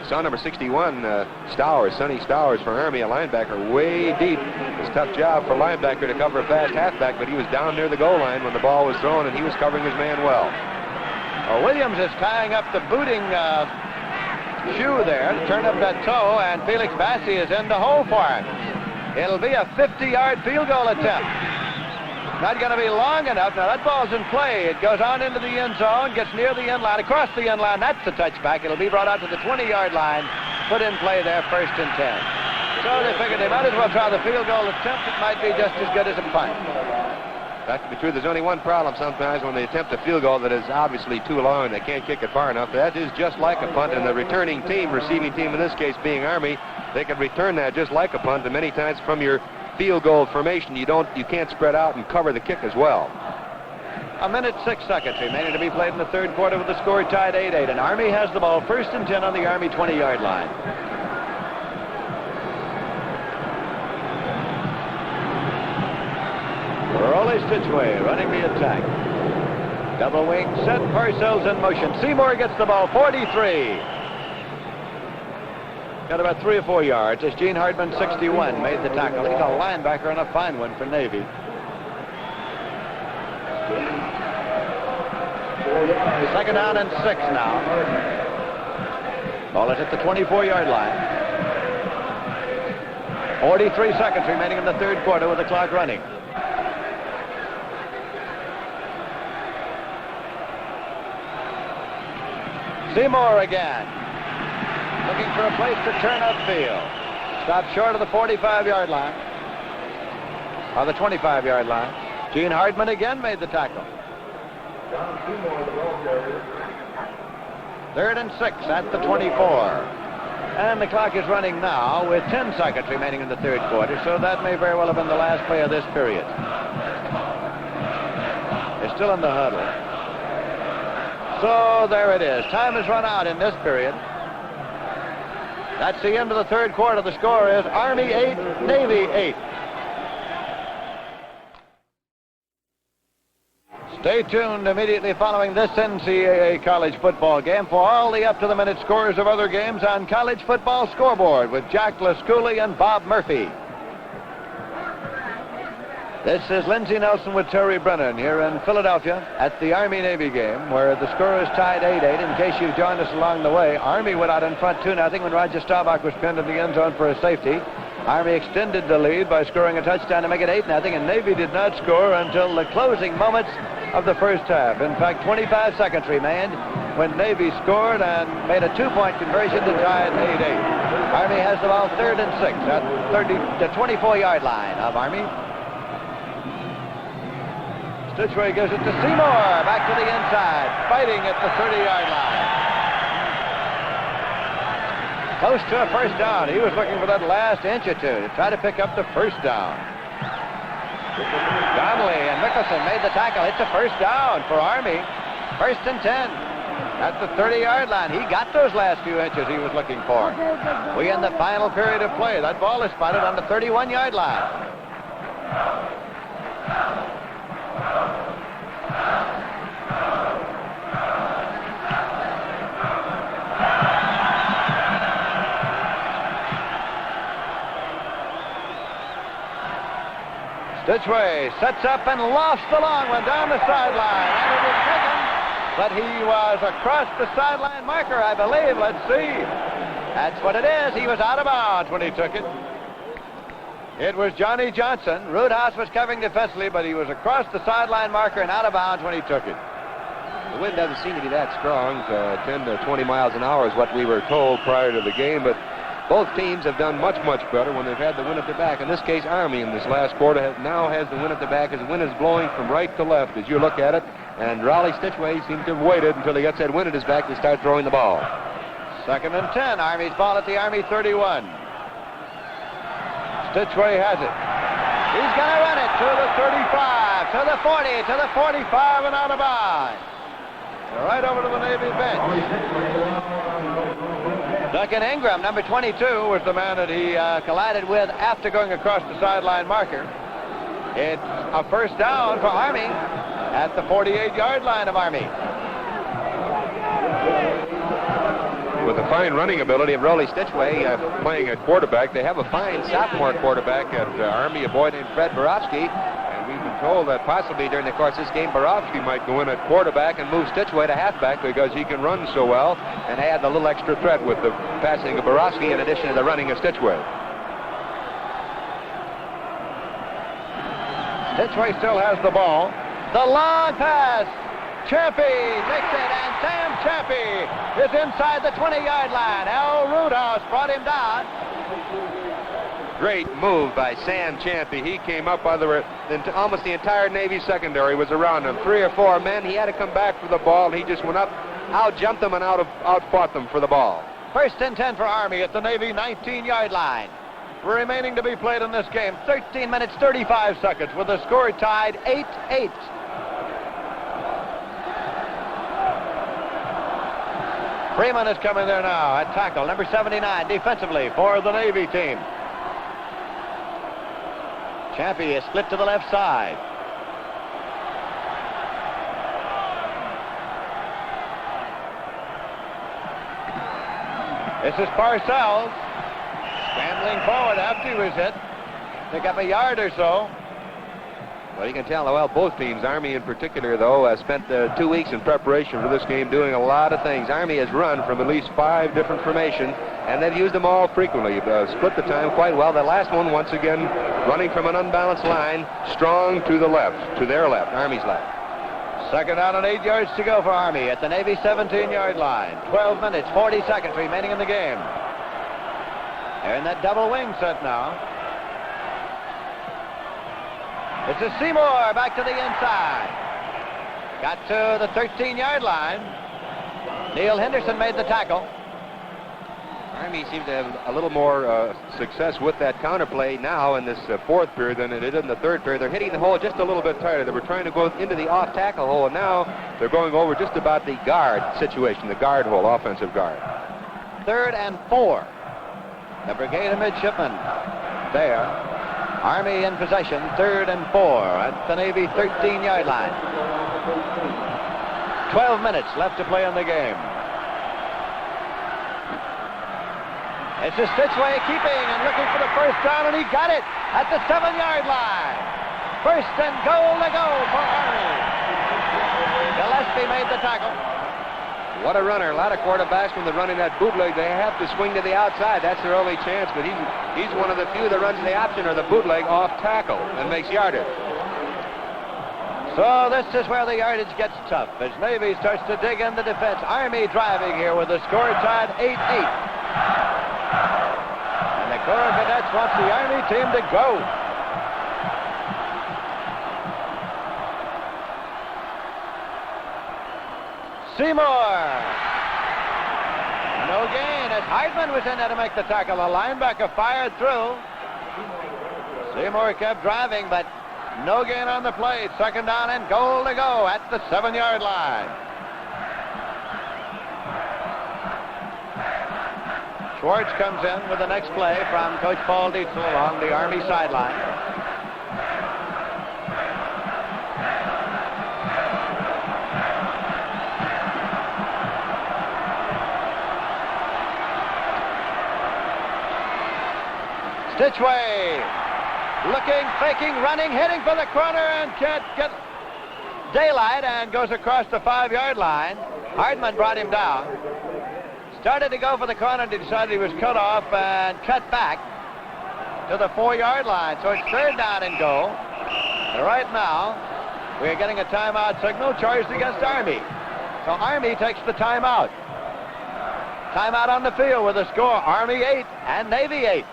Saw number 61, Stowers, Sonny Stowers for Army, a linebacker way deep. It's a tough job for linebacker to cover a fast halfback, but he was down near the goal line when the ball was thrown, and he was covering his man well. Williams is tying up the booting shoe there to turn up that toe, and Felix Bassi is in the hole for him. It'll be a 50-yard field goal attempt. Not going to be long enough. Now, that ball's in play. It goes on into the end zone, gets near the end line, across the end line. That's the touchback. It'll be brought out to the 20-yard line, put in play there, first and 10. So they figured they might as well try the field goal attempt. It might be just as good as a punt. That to be true. There's only one problem sometimes when they attempt a field goal that is obviously too long and they can't kick it far enough. That is just like a punt, and the returning team, receiving team in this case being Army, they can return that just like a punt, and many times from your field goal formation, you can't spread out and cover the kick as well. 1 minute, 6 seconds remaining to be played in the third quarter with the score tied 8-8, and Army has the ball first and 10 on the Army 20-yard line. by Stitchway, running the attack. Double wing set, Parcells in motion. Seymour gets the ball, 43. Got about 3 or 4 yards as Gene Hardman, 61, made the tackle. He's a linebacker and a fine one for Navy. Second down and 6 now. Ball is at the 24-yard line. 43 seconds remaining in the third quarter with the clock running. Seymour again. Looking for a place to turn upfield. Stopped short of the 45-yard line. Or the 25-yard line. Gene Hardman again made the tackle. Third and 6 at the 24. And the clock is running now with 10 seconds remaining in the third quarter, so that may very well have been the last play of this period. They're still in the huddle. So there it is. Time has run out in this period. That's the end of the third quarter. The score is Army 8, Navy 8. Stay tuned immediately following this NCAA college football game for all the up-to-the-minute scores of other games on College Football Scoreboard with Jack Lascooley and Bob Murphy. This is Lindsey Nelson with Terry Brennan here in Philadelphia at the Army-Navy game where the score is tied 8-8. In case you've joined us along the way, Army went out in front 2-0 when Roger Staubach was pinned in the end zone for a safety. Army extended the lead by scoring a touchdown to make it 8-0, and Navy did not score until the closing moments of the first half. In fact, 25 seconds remained when Navy scored and made a 2-point conversion to tie it 8-8. Army has the ball third and 6 at the 24-yard line of Army. Stitchway gives it to Seymour, back to the inside, fighting at the 30-yard line. Close to a first down. He was looking for that last inch or two to try to pick up the first down. Donnelly and Mickelson made the tackle. It's a first down for Army. First and 10 at the 30-yard line. He got those last few inches he was looking for. We in the final period of play. That ball is spotted on the 31-yard line. Stitchway sets up and lofts the long one down the sideline. And it is taken, but he was across the sideline marker, I believe. Let's see. That's what it is. He was out of bounds when he took it. It was Johnny Johnson. Roothouse was covering defensively, but he was across the sideline marker and out of bounds when he took it. The wind doesn't seem to be that strong. 10 to 20 miles an hour is what we were told prior to the game, but both teams have done much, much better when they've had the wind at their back. In this case, Army in this last quarter now has the wind at their back as the wind is blowing from right to left as you look at it. And Raleigh Stitchway seems to have waited until he gets that wind at his back to start throwing the ball. Second and 10. Army's ball at the Army 31. Stitchway has it. He's going to run it to the 35, to the 40, to the 45, and out of bounds. Right over to the Navy bench. Duncan Ingram, number 22, was the man that he collided with after going across the sideline marker. It's a first down for Army at the 48-yard line of Army. With the fine running ability of Raleigh Stitchway playing at quarterback, they have a fine sophomore quarterback at Army, a boy named Fred Borowski. And we've been told that possibly during the course of this game, Borowski might go in at quarterback and move Stitchway to halfback because he can run so well and add the little extra threat with the passing of Borowski in addition to the running of Stitchway. Stitchway still has the ball. The long pass. Champy takes it, and Sam Champy is inside the 20-yard line. Al Roothouse brought him down. Great move by Sam Champy. He came up by almost the entire Navy secondary was around him. 3 or 4 men. He had to come back for the ball, and he just went up, out-jumped them, and out-fought them for the ball. First and 10 for Army at the Navy 19-yard line. Remaining to be played in this game, 13 minutes, 35 seconds, with the score tied 8-8. Freeman is coming there now at tackle, number 79, defensively for the Navy team. Champy is split to the left side. This is Parcells. Scrambling forward after he was hit. Pick up a yard or so. Well, you can tell, well, both teams, Army in particular, though, spent 2 weeks in preparation for this game doing a lot of things. Army has run from at least 5 different formations, and they've used them all frequently. Split the time quite well. The last one, once again, running from an unbalanced line, strong to the left, to their left, Army's left. Second down and 8 yards to go for Army at the Navy 17-yard line. 12 minutes, 40 seconds remaining in the game. They're in that double wing set now. This is Seymour back to the inside. Got to the 13-yard line. Neil Henderson made the tackle. Army seems to have a little more success with that counterplay now in this fourth period than it did in the third period. They're hitting the hole just a little bit tighter. They were trying to go into the off-tackle hole, and now they're going over just about the guard situation, the guard hole, offensive guard. 3rd and 4. The brigade of midshipmen there. Army in possession, 3rd and 4 at the Navy 13-yard line. 12 minutes left to play in the game. It's a Stitchway keeping and looking for the first down, and he got it at the 7-yard line. First and goal to go for Army. Gillespie made the tackle. What a runner. A lot of quarterbacks, when they're running that bootleg, they have to swing to the outside. That's their only chance, but he's one of the few that runs the option or the bootleg off tackle and makes yardage. So this is where the yardage gets tough as Navy starts to dig in the defense. Army driving here with the score tied 8-8. And the Corps of Cadets wants the Army team to go. Seymour. No gain as Heidman was in there to make the tackle. The linebacker fired through. Seymour kept driving, but no gain on the play. Second down and goal to go at the 7-yard line. Schwartz comes in with the next play from Coach Paul Dietzel along the Army sideline. Stitchway, looking, faking, running, hitting for the corner, and can't get daylight, and goes across the 5-yard line. Hardman brought him down. Started to go for the corner, and he decided he was cut off and cut back to the 4-yard line. So it's 3rd down and goal. And right now, we're getting a timeout signal charged against Army. So Army takes the timeout. Timeout on the field with a score, Army 8 and Navy 8.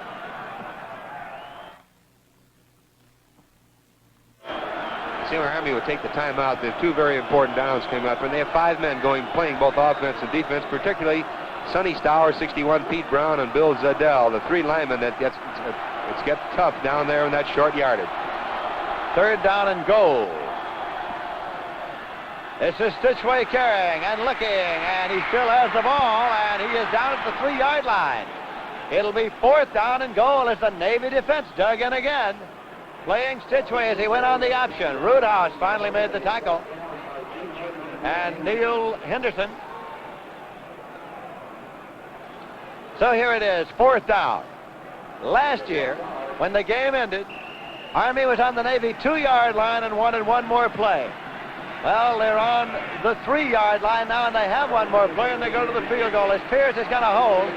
Seymour Army would take the timeout. The 2 very important downs came up, and they have 5 men playing both offense and defense, particularly Sonny Stower, 61, Pete Brown, and Bill Zadell, the 3 linemen that gets tough down there in that short yardage. 3rd down and goal. This is Stitchway carrying and looking, and he still has the ball, and he is down at the 3-yard line. It'll be 4th down and goal as the Navy defense dug in again. Playing Stitchway as he went on the option. Roothouse finally made the tackle. And Neil Henderson. So here it is, 4th down. Last year, when the game ended, Army was on the Navy 2-yard line and wanted one more play. Well, they're on the 3-yard line now, and they have one more play, and they go to the field goal. As Pierce is going to hold,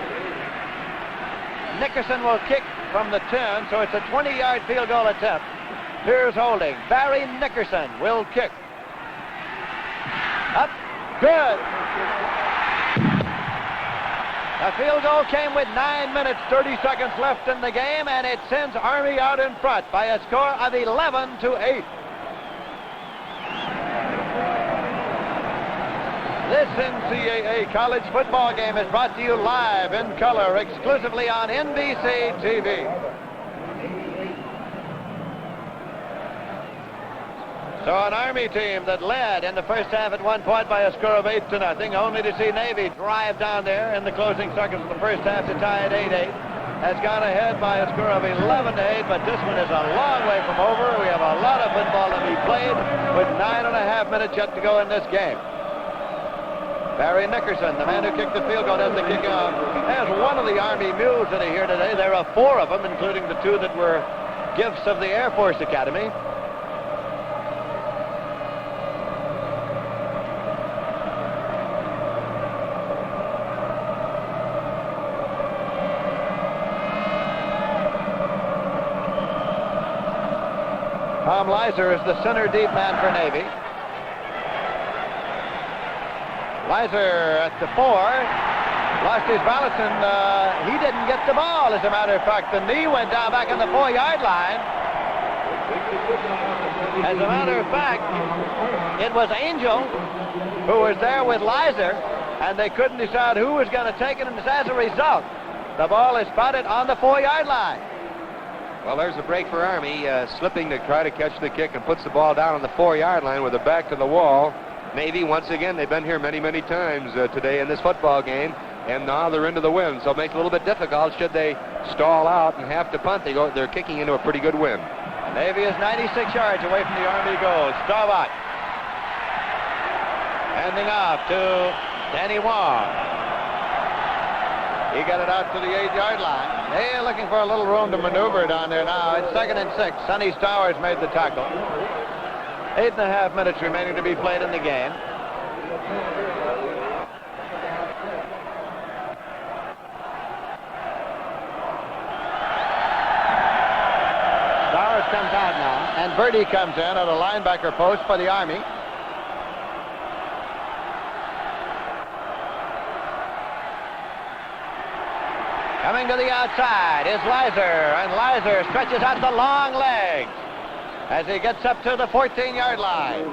Nickerson will kick from the 10, so it's a 20-yard field goal attempt. Pierce holding. Barry Nickerson will kick. Up. Good. The field goal came with 9 minutes, 30 seconds left in the game, and it sends Army out in front by a score of 11-8. This NCAA college football game is brought to you live in color, exclusively on NBC TV. So an Army team that led in the first half at one point by a score of 8-0, only to see Navy drive down there in the closing seconds of the first half to tie it 8-8, has gone ahead by a score of 11-8, but this one is a long way from over. We have a lot of football to be played with 9.5 minutes yet to go in this game. Barry Nickerson, the man who kicked the field goal, has the kick off. There's one of the Army mules that are here today. There are 4 of them, including the 2 that were gifts of the Air Force Academy. Tom Leiser is the center deep man for Navy. Leiser at the 4. Lost his balance, and he didn't get the ball. As a matter of fact, the knee went down back on the 4-yard line. As a matter of fact, it was Angel who was there with Leiser, and they couldn't decide who was going to take it, and as a result, the ball is spotted on the 4-yard line. Well, there's a break for Army, slipping to try to catch the kick and puts the ball down on the 4-yard line with it back to the wall. Navy, once again, they've been here many, many times today in this football game, and now they're into the wind, so it makes it a little bit difficult. Should they stall out and have to punt, they're kicking into a pretty good wind. Navy is 96 yards away from the Army goal. Staubach handing off to Danny Wong. He got it out to the 8-yard line. They're looking for a little room to maneuver down there now. It's 2nd and 6. Sonny Stowers made the tackle. 8.5 minutes remaining to be played in the game. Stowers comes out now, and Birdie comes in at a linebacker post for the Army. Coming to the outside is Leiser, and Leiser stretches out the long legs as he gets up to the 14-yard line.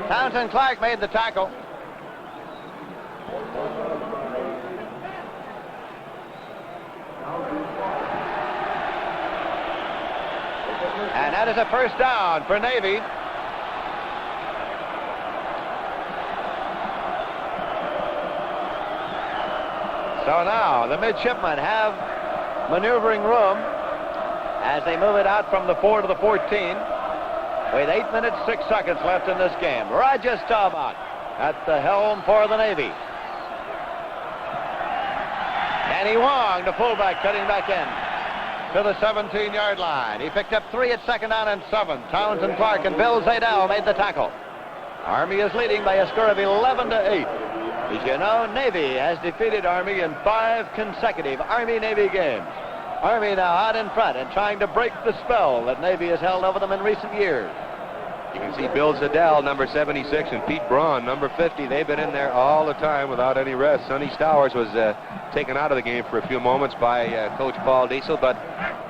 Townsend Clark made the tackle. And that is a first down for Navy. So now the midshipmen have maneuvering room as they move it out from the 4 to the 14 with 8 minutes, 6 seconds left in this game. Roger Staubach at the helm for the Navy. Danny Wong, the fullback, cutting back in to the 17-yard line. He picked up 3 at 2nd down and 7. Townsend Clark and Bill Zadell made the tackle. Army is leading by a score of 11-8. As you know, Navy has defeated Army in 5 consecutive Army-Navy games. Army now out in front and trying to break the spell that Navy has held over them in recent years. You can see Bill Zadell, number 76, and Pete Braun, number 50. They've been in there all the time without any rest. Sonny Stowers was taken out of the game for a few moments by Coach Paul Diesel, but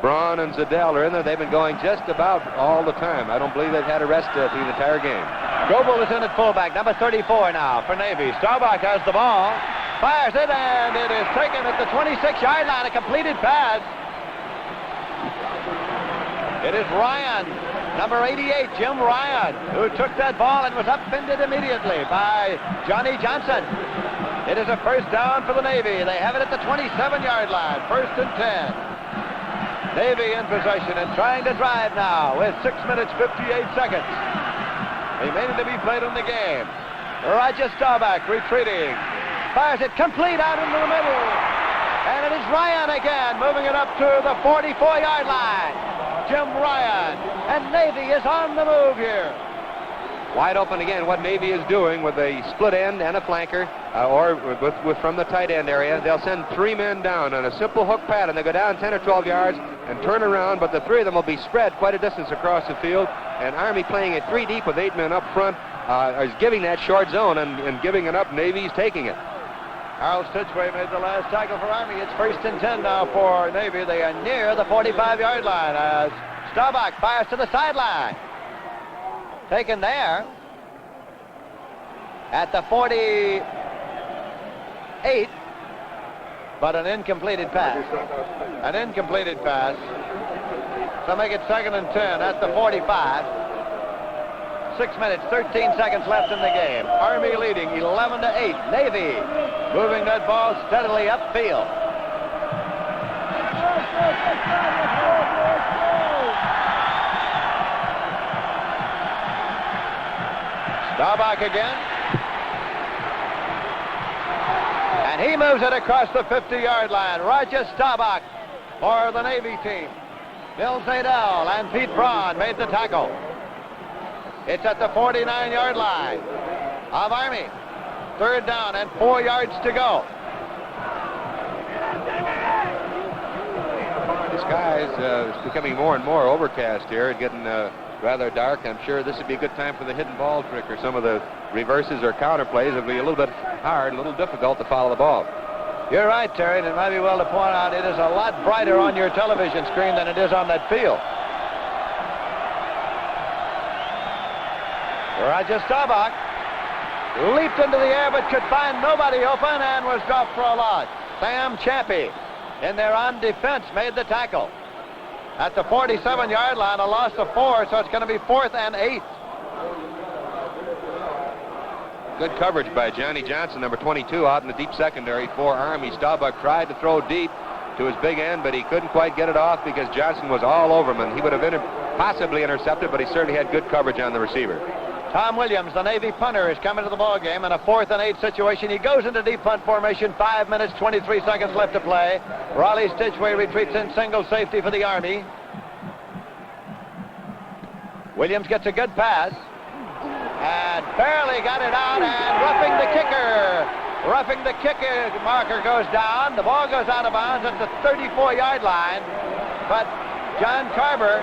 Braun and Zadell are in there. They've been going just about all the time. I don't believe they've had a rest through the entire game. Goebel is in at fullback, number 34 now for Navy. Staubach has the ball, fires it, and it is taken at the 26-yard line, a completed pass. It is Ryan, number 88, Jim Ryan, who took that ball and was upended immediately by Johnny Johnson. It is a first down for the Navy. They have it at the 27-yard line, 1st and 10. Navy in possession and trying to drive now with 6 minutes, 58 seconds remaining to be played in the game. Roger Staubach retreating, fires it complete out into the middle. And it is Ryan again, moving it up to the 44-yard line. Jim Ryan, and Navy is on the move here. Wide open again, what Navy is doing with a split end and a flanker, or with from the tight end area. They'll send 3 men down on a simple hook pattern. They go down 10 or 12 yards and turn around, but the 3 of them will be spread quite a distance across the field. And Army playing it 3 deep with 8 men up front is giving that short zone and giving it up. Navy's taking it. Harold Stitchway made the last tackle for Army. It's 1st and 10 now for Navy. They are near the 45-yard line as Staubach fires to the sideline. Taken there at the 48, but an incompleted pass. An incompleted pass. So make it 2nd and 10 at the 45. 6 minutes, 13 seconds left in the game. Army leading 11-8. Navy moving that ball steadily upfield. Staubach again. moves it across the 50-yard line. Roger Staubach for the Navy team. Bill Zadell and Pete Braun made the tackle. It's at the 49-yard line of Army. 3rd down and 4 yards to go. The sky is becoming more and more overcast here. It's getting rather dark. I'm sure this would be a good time for the hidden ball trick or some of the reverses or counterplays. It'll be a little bit hard, a little difficult to follow the ball. You're right, Terry, and it might be well to point out it is a lot brighter on your television screen than it is on that field. Roger Staubach leaped into the air but could find nobody open and was dropped for a loss. Sam Champy in there on defense made the tackle. At the 47-yard line, a loss of 4, so it's going to be 4th and 8. Good coverage by Johnny Johnson, number 22, out in the deep secondary for Army. Staubach tried to throw deep to his big end, but he couldn't quite get it off because Johnson was all over him, and he would have possibly intercepted, but he certainly had good coverage on the receiver. Tom Williams, the Navy punter, is coming to the ball game in a 4th and 8 situation. He goes into deep punt formation. 5 minutes, 23 seconds left to play. Raleigh Stitchway retreats in single safety for the Army. Williams gets a good pass and barely got it out, and roughing the kicker. Roughing the kicker marker goes down. The ball goes out of bounds at the 34-yard line, but John Carver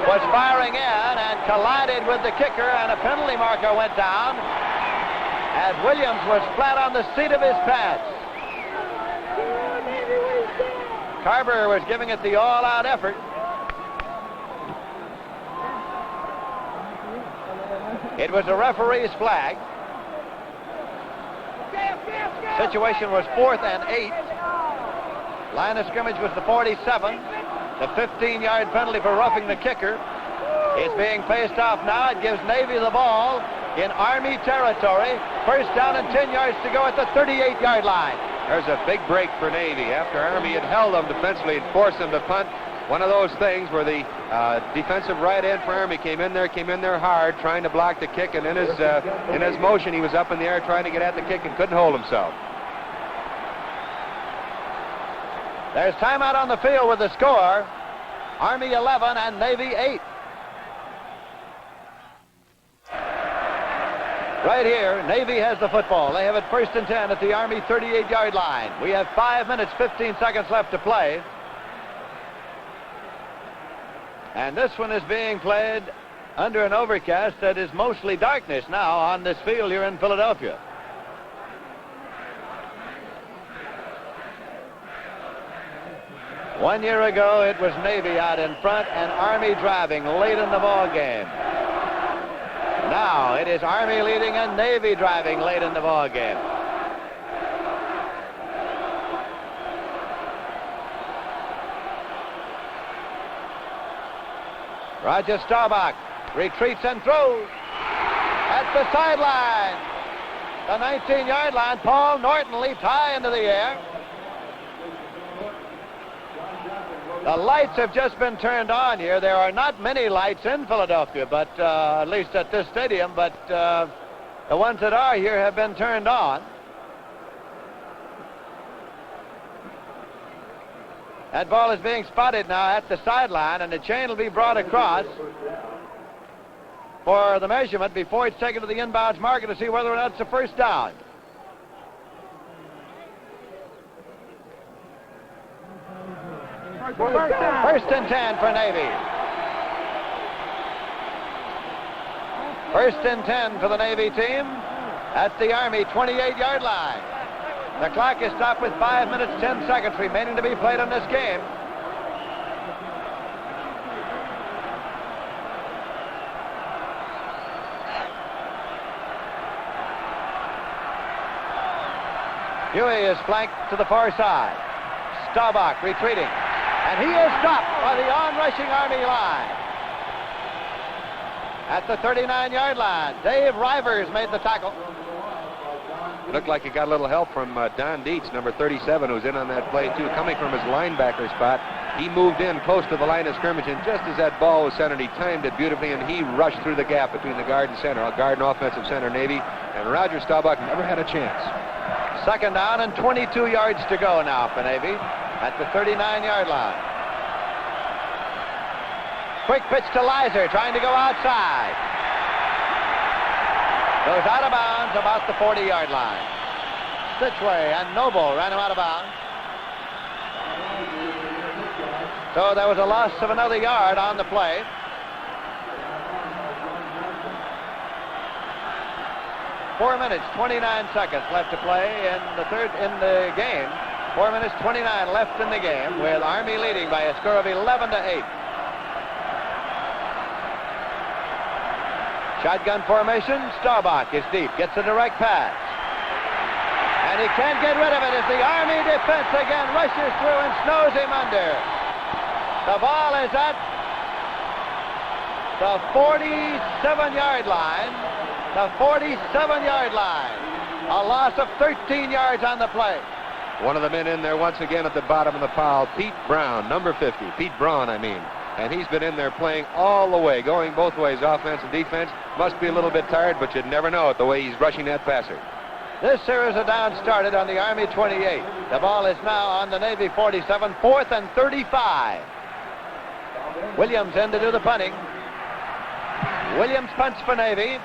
was firing in and collided with the kicker, and a penalty marker went down as Williams was flat on the seat of his pants. Carver was giving it the all-out effort. It was a referee's flag. Situation was 4th and 8. Line of scrimmage was the 47. The 15-yard penalty for roughing the kicker is being faced off now. It gives Navy the ball in Army territory. 1st down and 10 yards to go at the 38-yard line. There's a big break for Navy after Army had held them defensively and forced them to punt. One of those things where the defensive right end for Army came in there hard, trying to block the kick, and in his motion, he was up in the air trying to get at the kick and couldn't hold himself. There's timeout on the field with the score. Army 11 and Navy 8. Right here, Navy has the football. They have it 1st and 10 at the Army 38-yard line. We have 5 minutes, 15 seconds left to play. And this one is being played under an overcast that is mostly darkness now on this field here in Philadelphia. One year ago, it was Navy out in front and Army driving late in the ball game. Now it is Army leading and Navy driving late in the ball game. Roger Staubach retreats and throws at the sideline. The 19-yard line. Paul Norton leaped high into the air. The lights have just been turned on here. There are not many lights in Philadelphia, but at least at this stadium, but the ones that are here have been turned on. That ball is being spotted now at the sideline, and the chain will be brought across for the measurement before it's taken to the inbounds marker to see whether or not it's a 1st down. First and 10 for Navy. 1st and 10 for the Navy team at the Army 28-yard line. The clock is stopped with 5 minutes, 10 seconds remaining to be played in this game. Huey is flanked to the far side. Staubach retreating. And he is stopped by the on-rushing Army line. At the 39-yard line, Dave Rivers made the tackle. It looked like he got a little help from Don Dietz, number 37, who's in on that play, too. Coming from his linebacker spot, he moved in close to the line of scrimmage, and just as that ball was centered, he timed it beautifully, and he rushed through the gap between the guard and center, guard and offensive center, Navy, and Roger Staubach never had a chance. Second down and 22 yards to go now for Navy at the 39-yard line. Quick pitch to Leiser, trying to go outside. Goes out of bounds about the 40-yard line. Stitchway and Noble ran him out of bounds. So there was a loss of another yard on the play. Four minutes, 29 seconds left to play in the game. 4 minutes, 29 left in the game, with Army leading by a score of 11-8. Shotgun formation. Staubach is deep, gets a direct pass, and he can't get rid of it as the Army defense again rushes through and snows him under. The ball is at the 47-yard line. The 47-yard line. A loss of 13 yards on the play. One of the men in there once again at the bottom of the pile, Pete Brown, number 50. Pete Braun, I mean. And he's been in there playing all the way, going both ways, offense and defense. Must be a little bit tired, but you'd never know it the way he's rushing that passer. This series of downs started on the Army 28. The ball is now on the Navy 47, 4th and 35. Williams in to do the punting. Williams punts for Navy.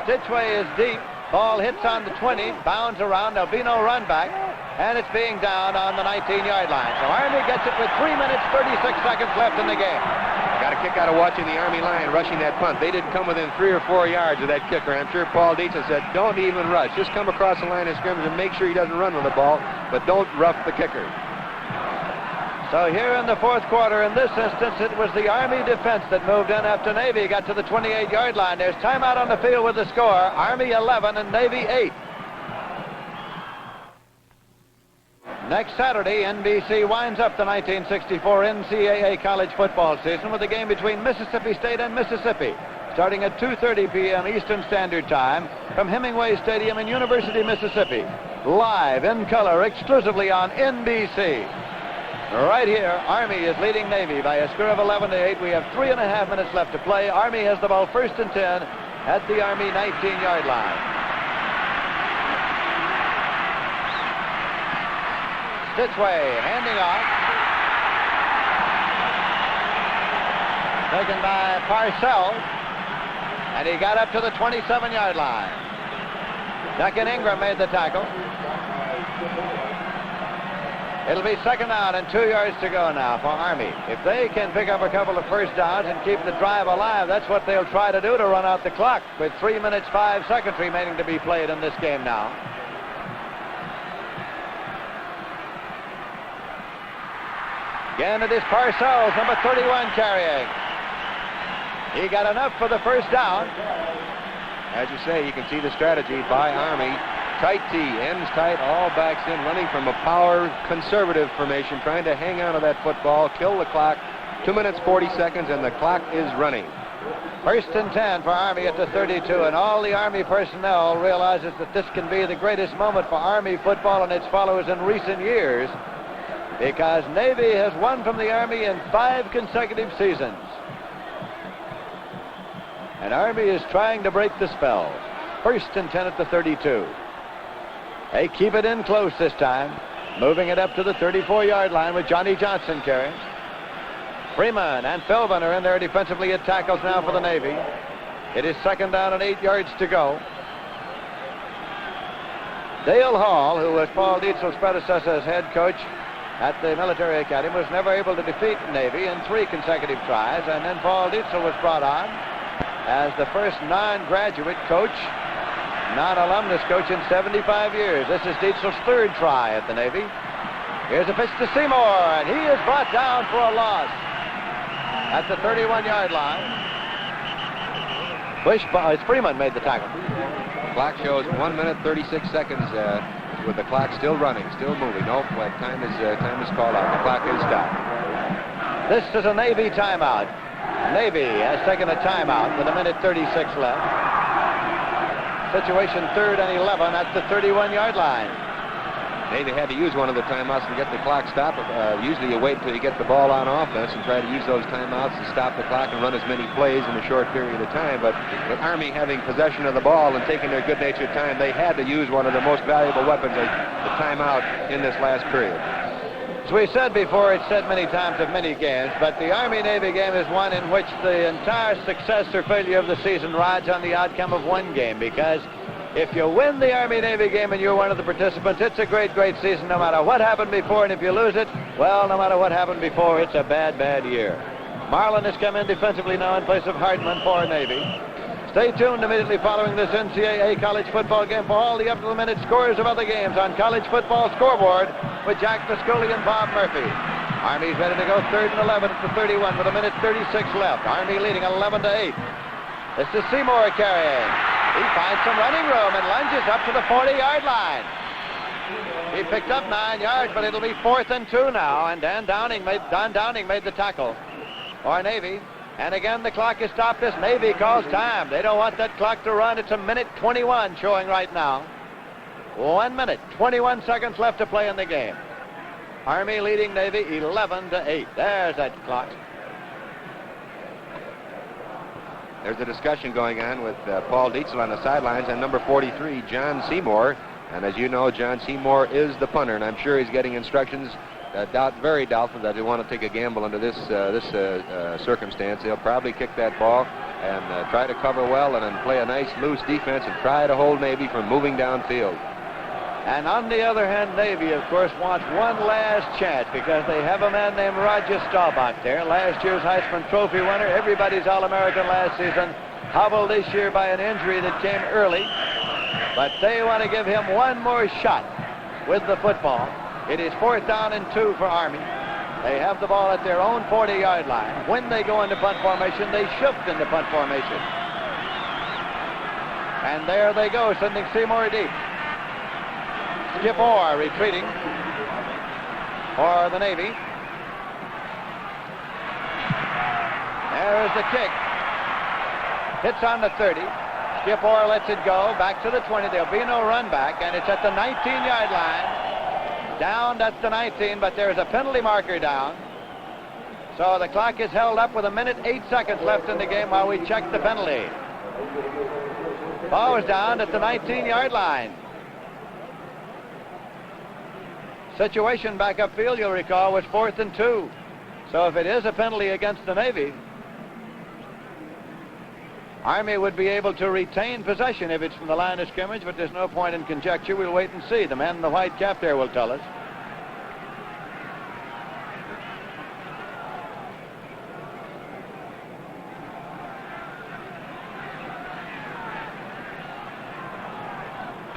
Stitchway is deep. Ball hits on the 20, bounds around. There'll be no run back, and it's being down on the 19-yard line. So Army gets it with 3 minutes, 36 seconds left in the game. Got a kick out of watching the Army line rushing that punt. They didn't come within 3 or 4 yards of that kicker. I'm sure Paul Dietz said, don't even rush. Just come across the line of scrimmage and make sure he doesn't run with the ball, but don't rough the kicker. So here in the fourth quarter, in this instance, it was the Army defense that moved in after Navy got to the 28-yard line. There's timeout on the field with the score. Army 11 and Navy 8. Next Saturday, NBC winds up the 1964 NCAA college football season with a game between Mississippi State and Mississippi, starting at 2:30 p.m. Eastern Standard Time from Hemingway Stadium in University, Mississippi. Live in color, exclusively on NBC. Right here, Army is leading Navy by a score of 11-8. We have 3.5 minutes left to play. Army has the ball 1st and 10 at the Army 19-yard line. Stitchway handing off. Taken by Parcells. And he got up to the 27-yard line. Duncan Ingram made the tackle. It'll be second down and 2 yards to go now for Army. If they can pick up a couple of first downs and keep the drive alive, that's what they'll try to do to run out the clock with 3 minutes, 5 seconds remaining to be played in this game now. Again, it is Parcells, number 31, carrying. He got enough for the first down. As you say, you can see the strategy by Army. Tight T, ends tight, all backs in, running from a power conservative formation, trying to hang on to that football, kill the clock. 2 minutes, 40 seconds, and the clock is running. 1st and 10 for Army at the 32, and all the Army personnel realizes that this can be the greatest moment for Army football and its followers in recent years, because Navy has won from the Army in 5 consecutive seasons. And Army is trying to break the spell. 1st and 10 at the 32. They keep it in close this time, moving it up to the 34-yard line with Johnny Johnson carrying. Freeman and Philbin are in there defensively at tackles now for the Navy. It is second down and 8 yards to go. Dale Hall, who was Paul Dietz's predecessor as head coach at the military academy, was never able to defeat Navy in 3 consecutive tries, and then Paul Dietzel was brought on as the first non-graduate coach, non-alumnus coach in 75 years. This is Dietzel's 3rd try at the Navy. Here's a pitch to Seymour, and he is brought down for a loss at the 31-yard line. Freeman made the tackle. The clock shows 1 minute, 36 seconds with the clock still running, still moving. No, time is called out. The clock is stopped. This is a Navy timeout. Navy has taken a timeout with 1 minute 36 left. Situation 3rd and 11 at the 31-yard line. Navy had to use one of the timeouts to get the clock stopped. Usually you wait until you get the ball on offense and try to use those timeouts to stop the clock and run as many plays in a short period of time. But with Army having possession of the ball and taking their good-natured time, they had to use one of the most valuable weapons, the timeout, in this last period. As we said before, it's said many times of many games, but the Army-Navy game is one in which the entire success or failure of the season rides on the outcome of one game, because if you win the Army-Navy game and you're one of the participants, it's a great, great season no matter what happened before, and if you lose it, well, no matter what happened before, it's a bad, bad year. Marlin has come in defensively now in place of Hartman for Navy. Stay tuned immediately following this NCAA college football game for all the up-to-the-minute scores of other games on College Football Scoreboard with Jack Viscoli and Bob Murphy. Army's ready to go 3rd and 11 at the 31 with 1:36 left. Army leading 11-8. This is Seymour carrying. He finds some running room and lunges up to the 40-yard line. He picked up 9 yards, but it'll be 4th and 2 now, and Don Downing made the tackle for Navy. And again, the clock is stopped as Navy calls time. They don't want that clock to run. It's 1:21 showing right now. 1 minute, 21 seconds left to play in the game. Army leading Navy 11-8. There's that clock. There's a discussion going on with Paul Dietzel on the sidelines and number 43, John Seymour. And as you know, John Seymour is the punter, and I'm sure he's getting instructions. Very doubtful that they want to take a gamble under this circumstance. They'll probably kick that ball and try to cover well and then play a nice loose defense and try to hold Navy from moving downfield. And on the other hand, Navy, of course, wants one last chance because they have a man named Roger Staubach there, last year's Heisman Trophy winner, everybody's All-American last season, hobbled this year by an injury that came early. But they want to give him one more shot with the football. It is 4th down and 2 for Army. They have the ball at their own 40-yard line. When they go into punt formation, they shift into punt formation. And there they go, sending Seymour deep. Skip Orr retreating for the Navy. There's the kick. Hits on the 30. Skip Orr lets it go back to the 20. There'll be no run back, and it's at the 19-yard line. Down at the 19, but there's a penalty marker down. So the clock is held up with 1:08 left in the game while we check the penalty. Ball was down at the 19-yard line. Situation back upfield, you'll recall, was 4th and 2. So if it is a penalty against the Navy, Army would be able to retain possession if it's from the line of scrimmage, but there's no point in conjecture. We'll wait and see. The man in the white cap there will tell us.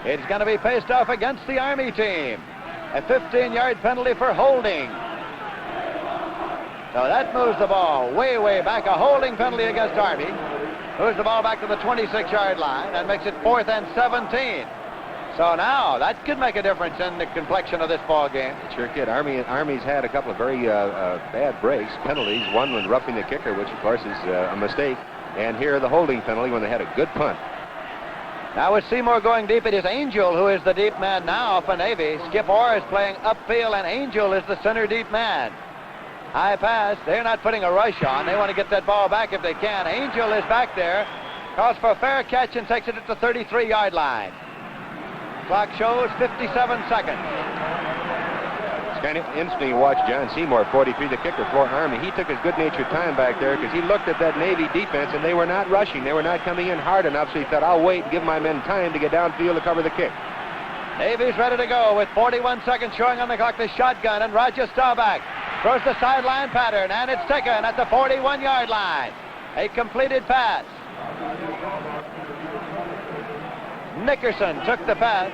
It's going to be faced off against the Army team. A 15-yard penalty for holding. So that moves the ball way, way back. A holding penalty against Army. Moves the ball back to the 26-yard line and makes it 4th and 17. So now that could make a difference in the complexion of this ball game. It sure could. Army's had a couple of very bad breaks, penalties. One when roughing the kicker, which of course is a mistake. And here the holding penalty when they had a good punt. Now with Seymour going deep, it is Angel who is the deep man now for Navy. Skip Orr is playing upfield, and Angel is the center deep man. High pass. They're not putting a rush on. They want to get that ball back if they can. Angel is back there. Calls for a fair catch and takes it at the 33-yard line. Clock shows 57 seconds. It's kind of interesting to watch John Seymour, 43, the kicker for Army. He took his good-natured time back there because he looked at that Navy defense, and they were not rushing. They were not coming in hard enough, so he thought, I'll wait and give my men time to get downfield to cover the kick. Navy's ready to go with 41 seconds showing on the clock. The shotgun, and Roger Staubach throws the sideline pattern, and it's taken at the 41-yard line. A completed pass. Nickerson took the pass.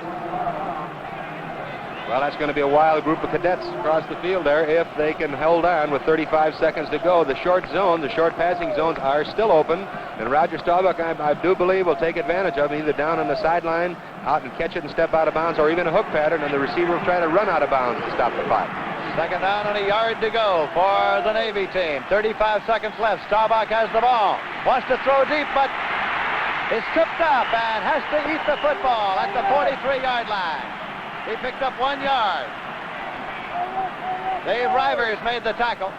Well, that's going to be a wild group of cadets across the field there if they can hold on with 35 seconds to go. The short zone, the short passing zones are still open, and Roger Staubach, I do believe, will take advantage of it, either down on the sideline, out and catch it and step out of bounds, or even a hook pattern, and the receiver will try to run out of bounds to stop the clock. Second down and a yard to go for the Navy team. 35 seconds left. Staubach has the ball. Wants to throw deep, but is tripped up and has to eat the football at the 43-yard line. He picked up 1 yard. Dave Rivers made the tackle.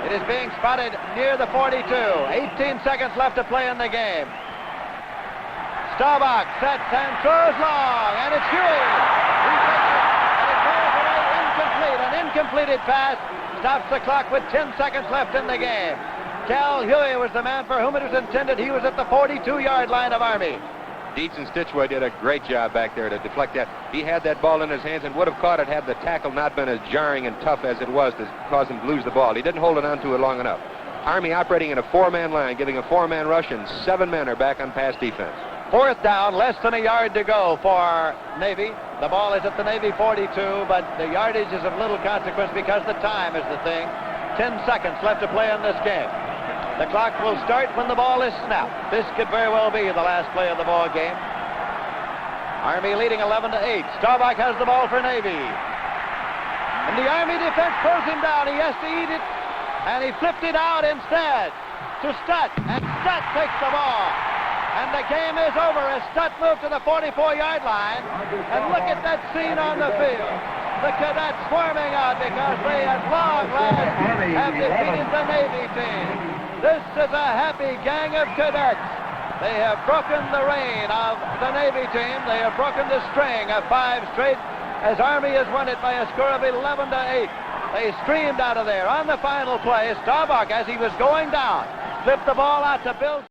It is being spotted near the 42. 18 seconds left to play in the game. Staubach sets and throws long, and it's Huey. He takes it, and it goes away incomplete. An incompleted pass stops the clock with 10 seconds left in the game. Cal Huey was the man for whom it was intended. He was at the 42-yard line of Army. Dietz and Stitchway did a great job back there to deflect that. He had that ball in his hands and would have caught it had the tackle not been as jarring and tough as it was to cause him to lose the ball. He didn't hold it onto it long enough. Army operating in a 4-man line, giving a 4-man rush, and 7 men are back on pass defense. 4th down, less than a yard to go for Navy. The ball is at the Navy 42, but the yardage is of little consequence because the time is the thing. 10 seconds left to play in this game. The clock will start when the ball is snapped. This could very well be the last play of the ball game. Army leading 11-8. Staubach has the ball for Navy. And the Army defense pulls him down. He has to eat it. And he flipped it out instead to Stutt. And Stutt takes the ball. And the game is over as Stutt moved to the 44-yard line. And look at that scene on the field. The cadets swarming out because they at long last have defeated the Navy team. This is a happy gang of cadets. They have broken the reign of the Navy team. They have broken the string of 5 straight as Army has won it by a score of 11-8. They streamed out of there on the final play. Staubach, as he was going down, flipped the ball out to Bill.